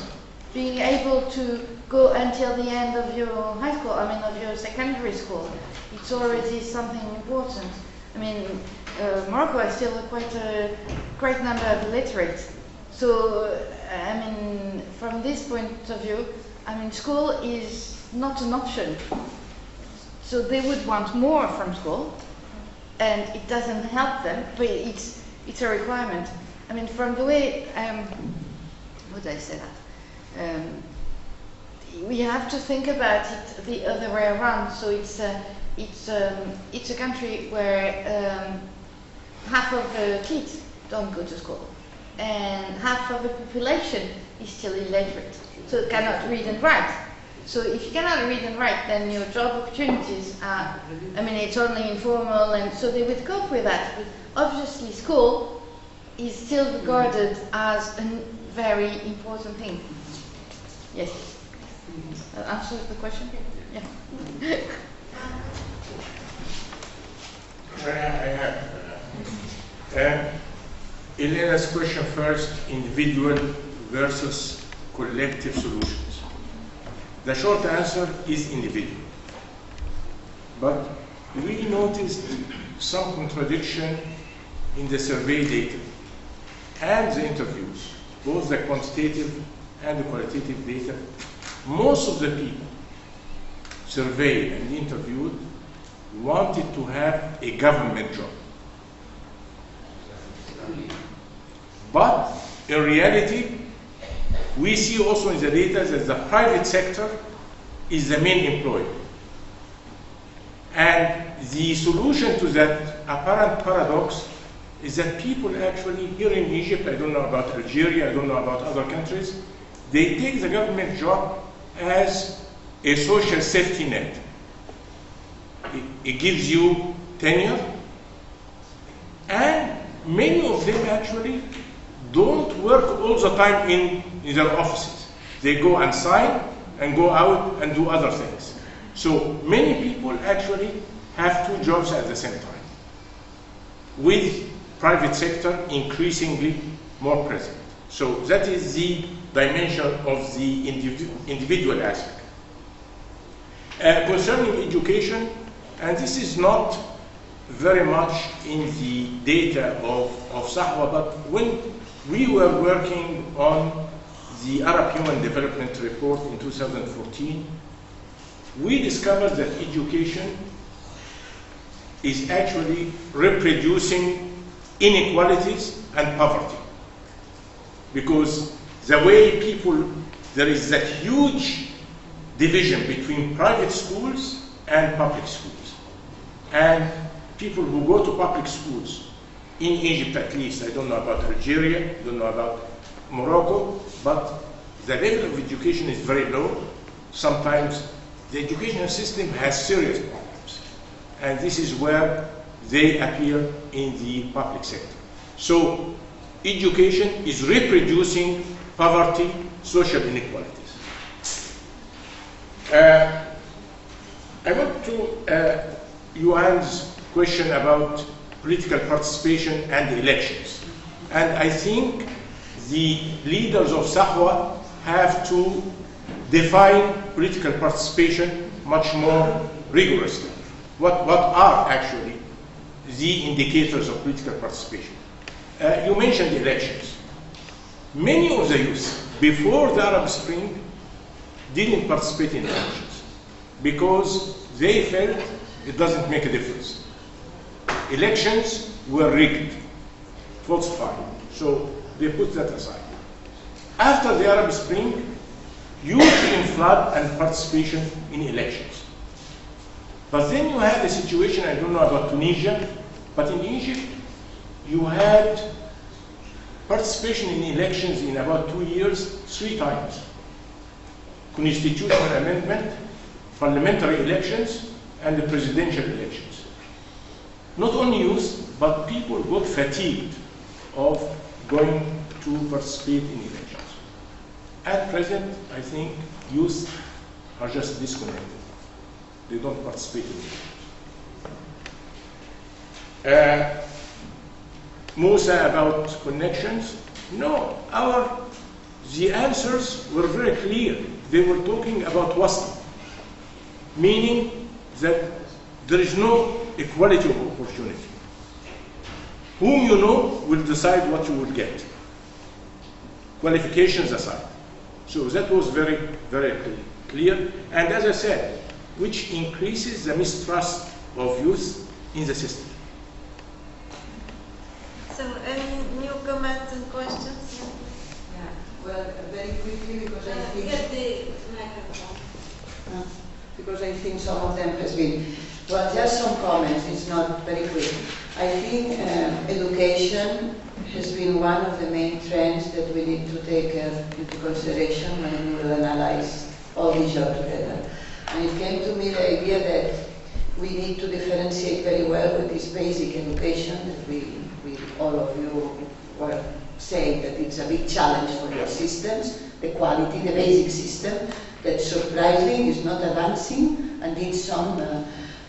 Being able to go until the end of your high school, I mean of your secondary school, it's already something important. I mean, Morocco has still quite a great number of illiterates. So, I mean, from this point of view, I mean, school is not an option. So they would want more from school, and it doesn't help them, but it's a requirement. I mean, from the way, how would I say that? We have to think about it the other way around. So it's a country where half of the kids don't go to school, and half of the population is still illiterate, so cannot read and write. So if you cannot read and write, then your job opportunities are, I mean, it's only informal, and so they would cope with that. But obviously, school is still regarded as a very important thing. Yes. Answer the question? Yeah. I have Elena's question first, individual versus collective solutions. The short answer is individual. But we noticed some contradiction in the survey data and the interviews, both the quantitative and the qualitative data. Most of the people surveyed and interviewed wanted to have a government job. But in reality, we see also in the data that the private sector is the main employer. And the solution to that apparent paradox is that people actually, here in Egypt, I don't know about Algeria, I don't know about other countries, they take the government job as a social safety net. It gives you tenure, and many of them actually don't work all the time in their offices. They go and sign and go out and do other things. So many people actually have two jobs at the same time, with private sector increasingly more present. So that is the dimension of the individual aspect. Concerning education, and this is not very much in the data of SAHWA, but when we were working on the Arab Human Development Report in 2014, we discovered that education is actually reproducing inequalities and poverty. Because the way people, there is that huge division between private schools and public schools. And people who go to public schools, in Egypt at least, I don't know about Algeria, I don't know about Morocco, but the level of education is very low. Sometimes the educational system has serious problems. And this is where they appear in the public sector. So education is reproducing poverty, social inequalities. I want to Yuan's question about political participation and elections. And I think the leaders of SAHWA have to define political participation much more rigorously. What are actually the indicators of political participation? You mentioned elections. Many of the youth, before the Arab Spring, didn't participate in elections because they felt it doesn't make a difference. Elections were rigged, falsified, so they put that aside. After the Arab Spring, huge influx and participation in elections. But then you had a situation, I don't know about Tunisia, but in Egypt, you had participation in elections in about 2 years, 3 times. Constitutional amendment, parliamentary elections, and the presidential elections. Not only youth, but people got fatigued of going to participate in elections. At present, I think youth are just disconnected. They don't participate in it. Musa, about connections, no, the answers were very clear. They were talking about wasl, meaning that there is no equality of opportunity. Whom you know will decide what you will get, qualifications aside. So that was very, very clear. And as I said, which increases the mistrust of youth in the system. So, any new comments and questions? Yeah, well, very quickly, because I think... Get the microphone. Because I think some of them has been... Well, just some comments, it's not very quick. I think education has been one of the main trends that we need to take into consideration when we will analyze all these jobs together. And it came to me the idea that we need to differentiate very well with this basic education that we all of you were saying that it's a big challenge for your systems, the quality, the basic system, that surprisingly is not advancing and needs some,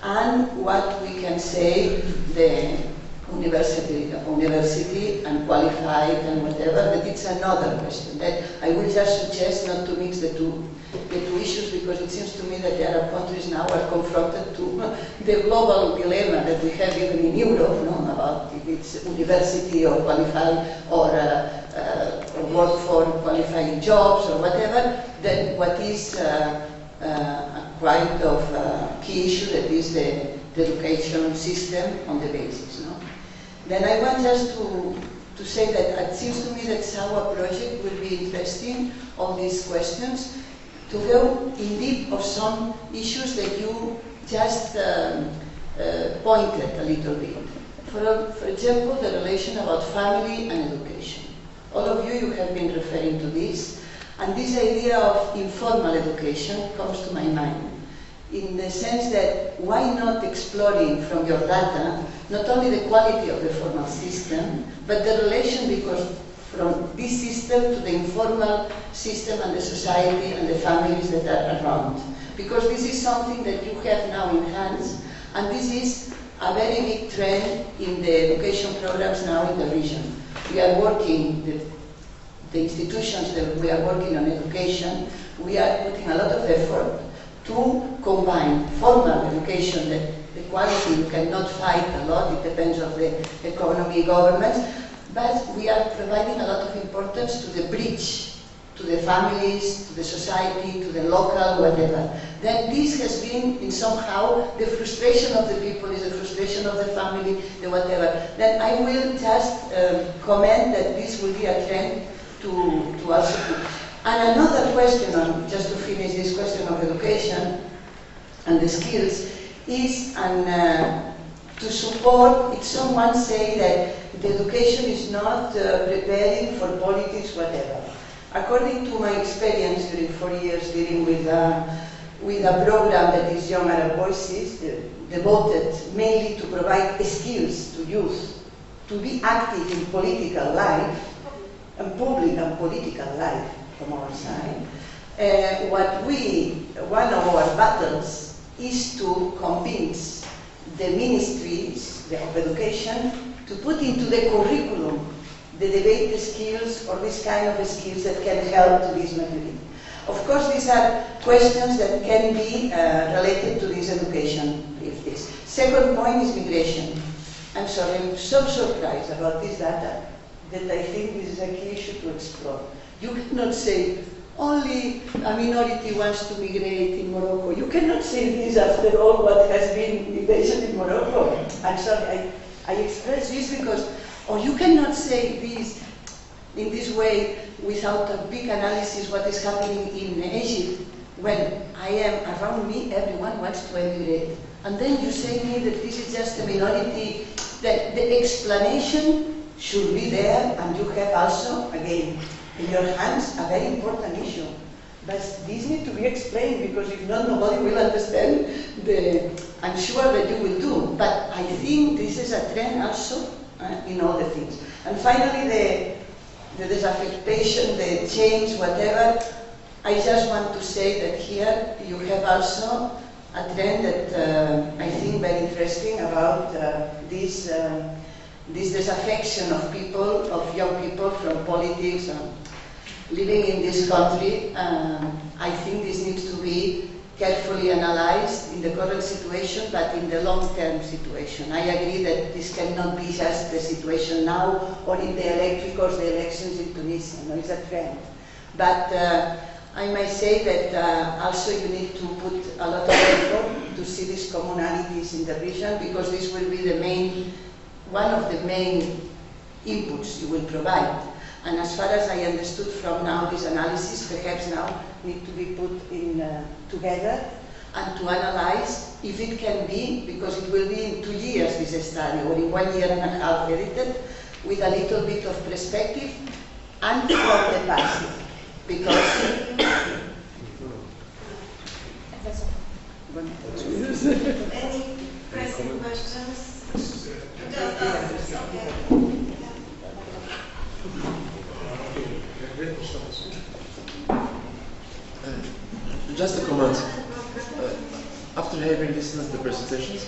and what we can say, the university and qualified and whatever, that it's another question. That I will just suggest not to mix the two issues, because it seems to me that the Arab countries now are confronted to the global dilemma that we have even in Europe, no, about if it's university or qualified or work for qualifying jobs or whatever, then what is a kind of key issue, that is the education system on the basis. No? Then I want just to say that it seems to me that SAHWA Project will be interesting on these questions, to go in deep of some issues that you just pointed a little bit. For example, the relation about family and education. All of you have been referring to this, and this idea of informal education comes to my mind, in the sense that why not exploring from your data not only the quality of the formal system, but the relation, because from this system to the informal system and the society and the families that are around. Because this is something that you have now in hands, and this is a very big trend in the education programs now in the region. We are working, the institutions that we are working on education, we are putting a lot of effort to combine formal education, that the quality you cannot fight a lot, it depends on the economy, governments, but we are providing a lot of importance to the bridge, to the families, to the society, to the local, whatever. Then this has been, in somehow, the frustration of the people is the frustration of the family, the whatever. Then I will just comment that this will be a trend to also put. And another question, just to finish this question of education and the skills, is to support, if someone say that the education is not preparing for politics, whatever. According to my experience during 4 years dealing with a program that is Young Arab Voices, devoted mainly to provide skills to youth to be active in political life, and public and political life from our side, one of our battles is to convince the ministries of education to put into the curriculum the debate skills or this kind of skills that can help to this maturity. Of course, these are questions that can be related to this education. Second point is migration. I'm sorry, I'm so surprised about this data that I think this is a key issue to explore. You cannot say only a minority wants to migrate in Morocco. You cannot say this after all what has been migration in Morocco. I'm sorry, I express this because, or you cannot say this in this way without a big analysis what is happening in Egypt. When I am around me, everyone wants to emigrate. And then you say me that this is just a minority, that the explanation should be there, and you have also, again, in your hands, a very important issue. But this needs to be explained, because if not, nobody will understand I'm sure that you will do. But I think this is a trend also in all the things. And finally, the disaffectation, the change, whatever, I just want to say that here you have also a trend that I think very interesting about this disaffection of people, of young people from politics and living in this country. I think this needs to be carefully analyzed in the current situation, but in the long-term situation. I agree that this cannot be just the situation now or in the elections in Tunisia. No, it's a trend. But I might say that also you need to put a lot of effort to see these commonalities in the region, because this will be one of the main inputs you will provide. And as far as I understood from now, this analysis perhaps now need to be put in together and to analyze if it can be, because it will be in 2 years this study, or in 1 year and a half edited, with a little bit of perspective and from the past. Because any pressing questions? Just a comment. After having listened to the presentations,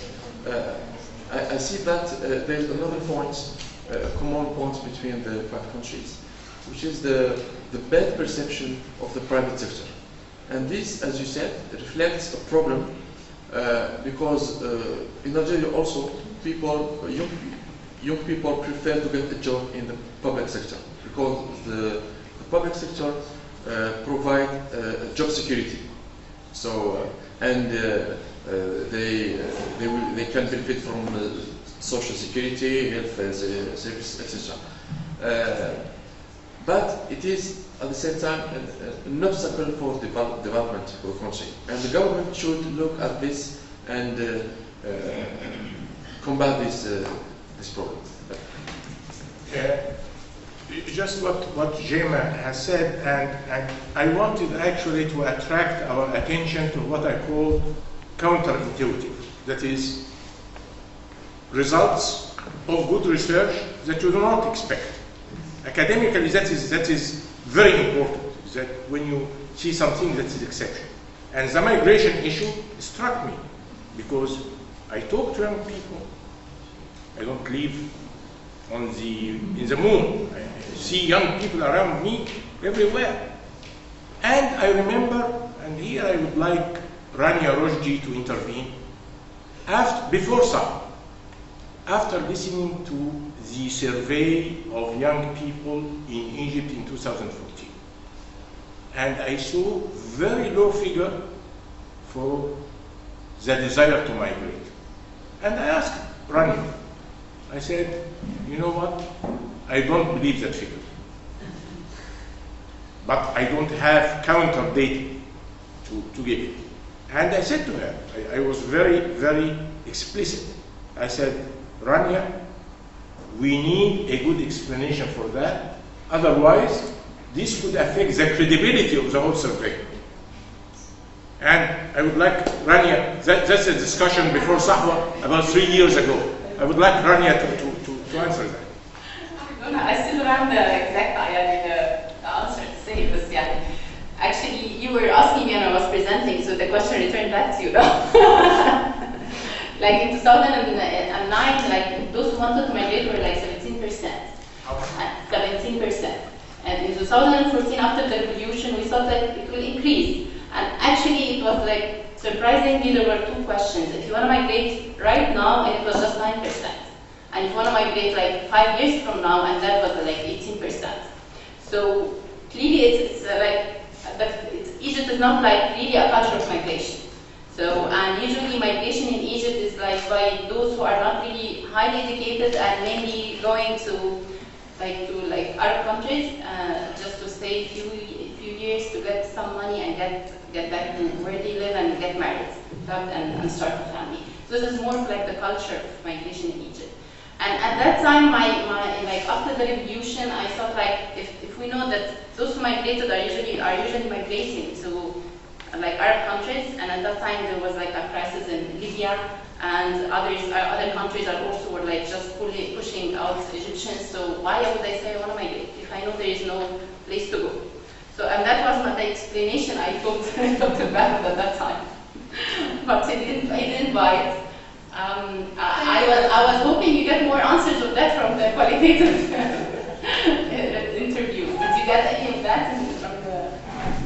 I see that there is another point, a common point between the 5 countries, which is the bad perception of the private sector. And this, as you said, reflects a problem because in Algeria also young people prefer to get a job in the public sector, because the public sector provide job security. So and they can benefit from social security, health service, etc. But it is at the same time an obstacle for development of the country, and the government should look at this and combat this problem. Just what Jema has said, and I wanted actually to attract our attention to what I call counterintuitive. That is, results of good research that you do not expect. Academically, that is very important, that when you see something that is exceptional. And the migration issue struck me, because I talk to young people. I don't live in the moon. I see young people around me everywhere. And I remember, and here I would like Rania Rojdi to intervene, before SAHWA, after listening to the survey of young people in Egypt in 2014. And I saw very low figure for the desire to migrate. And I asked Rania, I said, you know what? I don't believe that figure. But I don't have counter data to give it. And I said to her, I was very, very explicit. I said, Rania, we need a good explanation for that. Otherwise, this could affect the credibility of the whole survey. And I would like Rania, that's a discussion before SAHWA about 3 years ago. I would like Rania to answer that. I still don't have the exact answer to say this. Yeah. Actually, you were asking me and I was presenting, so the question returned back to you. Like in 2009, like those who wanted to migrate were like 17%. 17%. And in 2014, after the revolution, we thought that it will increase. And actually, it was like surprisingly, there were 2 questions. If you want to migrate right now, and it was just 9%. And if you want to migrate like 5 years from now, and that was like 18%. So clearly, it's Egypt is not like really a culture of migration. So, and usually migration in Egypt is like by those who are not really highly educated and mainly going to Arab countries just to stay a few years to get some money and get back to where they live and get married and start a family. So this is more like the culture of migration in Egypt. And at that time, after the revolution, I thought like if we know that those who migrated are usually migrating to like Arab countries, and at that time there was like a crisis in Libya, and other countries are also were like just pushing out Egyptians. So why would I say I want to migrate if I know there is no place to go? So, and that was not the explanation I told Dr. Bahad at that time. But he didn't buy it. I was hoping you get more answers of that from the qualitative interview. Did you get any of that from the?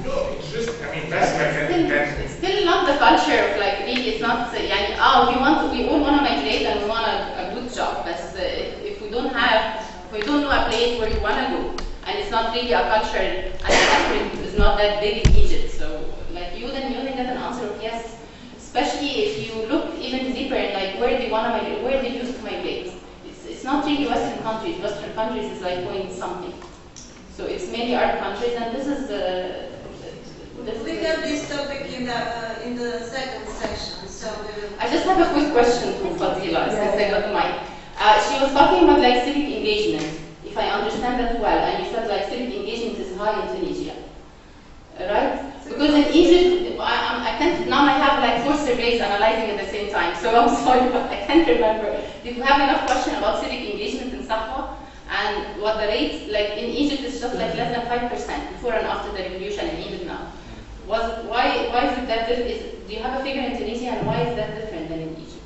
No, it's just, I mean, that's like it's still not the culture of like really. It's not. We all want to migrate and we want a good job. But if we don't know a place where you want to go, and it's not really a culture, and the effort is not that big in Egypt. So like you then get an answer of yes. Especially if you look even deeper in like where they want to migrate, where they used to migrate. It's not really Western countries. Western countries is like point something. So it's mainly Arab countries, and this is we have this topic in the second section. So I just have a quick question to Fadila since I got the mic. She was talking about like civic engagement. If I understand that well, and you said like civic engagement is high in Tunisia, right? Because in Egypt, I can't, now I have like 4 surveys analyzing at the same time, so I'm sorry, but I can't remember. Did you have enough question about civic engagement in SAHWA? And what the rate, like in Egypt, it's just like less than 5% before and after the revolution, and even now. Why is it that different? Do you have a figure in Tunisia, and why is that different than in Egypt?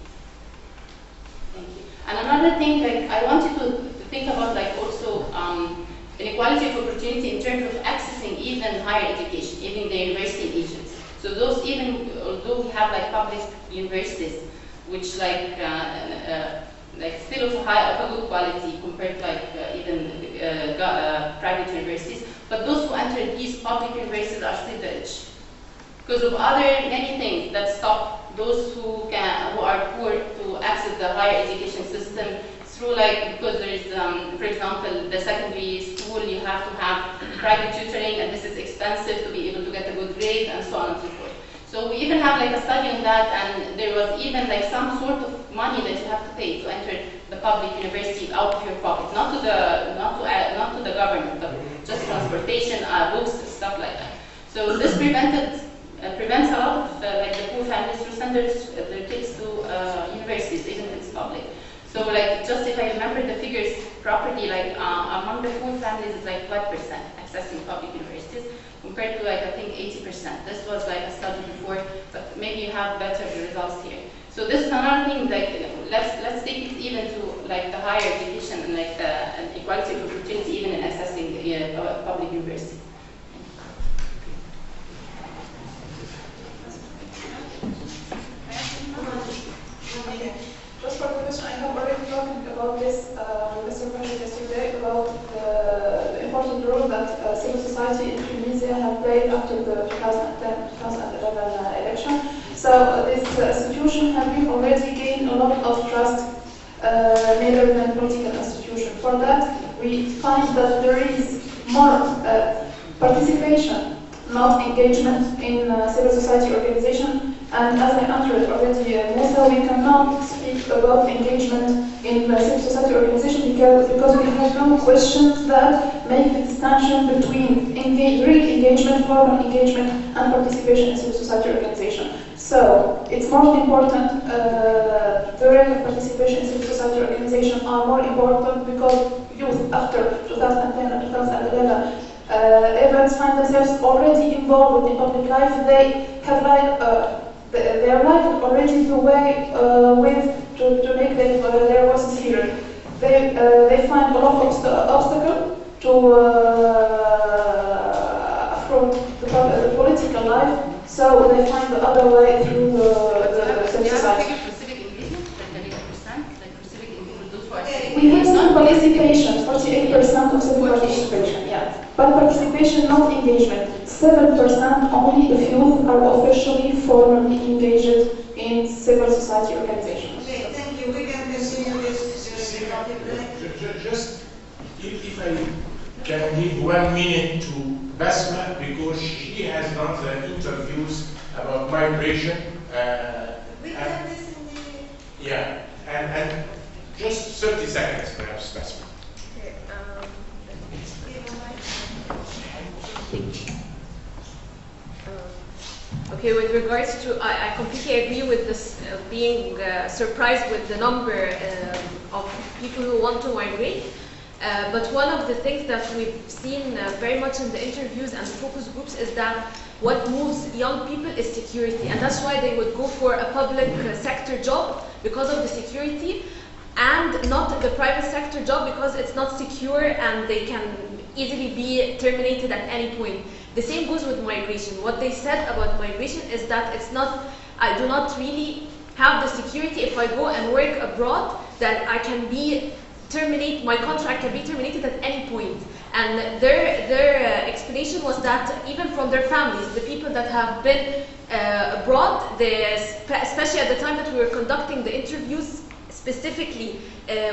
Thank you. And another thing, like I want you to think about like also inequality of opportunity in terms of accessing even higher education, even the university in Egypt. So those even, although we have like public universities, which like still of a good quality compared to like even private universities, but those who enter these public universities are still rich because of many things that stop those who are poor to access the higher education system. Through like, because there is, for example, the secondary school, you have to have private tutoring, and this is expensive to be able to get a good grade, and so on and so forth. So we even have like a study on that, and there was even like some sort of money that you have to pay to enter the public university out of your pocket, not to the government, but just transportation, books, stuff like that. So this prevents a lot of like the poor families to send their kids to universities, even if it's public. So like, just if I remember the figures properly, like among the poor families, it's like 5% accessing public universities, compared to like I think 80%. This was like a study before, but maybe you have better results here. So this is another thing. Like, let's take it even to like the higher education and like the equality of opportunity, even in accessing public universities. Just for the question, I have already talked about this with Mr. Project yesterday about the important role that civil society in Tunisia have played after the 2010-2011 election. So this institution has been already gained a lot of trust neither than political institution. For that, we find that there is more participation, not engagement in civil society organization. And as I answered already, Musa, we cannot speak about engagement in civil society organization because we have no questions that make the distinction between real engagement, formal engagement, and participation in civil society organization. So it's more important, the real participation in civil society organization are more important because youth after 2010 and 2011 even find themselves already involved in public life. They have their life already the way to make their voices heard. They find a lot of obstacles to from the political life, so they find the other way through the civil society. We have some participation, 48% of civil participation, yeah. But participation, not engagement. 7% only if youth are officially, formally engaged in civil society organizations. Okay, thank you. We can continue this. Just if I can give 1 minute to Basma, because she has done the interviews about migration. We can listen to the... Yeah, and just 30 seconds perhaps, Basma. Okay, with regards to, I completely agree with this, being surprised with the number of people who want to migrate. But one of the things that we've seen very much in the interviews and focus groups is that what moves young people is security, and that's why they would go for a public sector job because of the security, and not the private sector job because it's not secure and they can easily be terminated at any point. The same goes with migration. What they said about migration is that it's not, I do not really have the security if I go and work abroad that I can be terminate, my contract can be terminated at any point. And their explanation was that even from their families, the people that have been abroad, especially at the time that we were conducting the interviews, specifically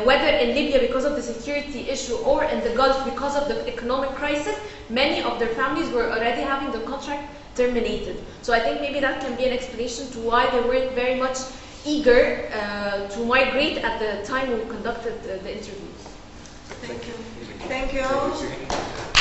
whether in Libya because of the security issue or in the Gulf because of the economic crisis, many of their families were already having the contract terminated. So I think maybe that can be an explanation to why they weren't very much eager to migrate at the time we conducted the interviews. Thank you. Thank you all.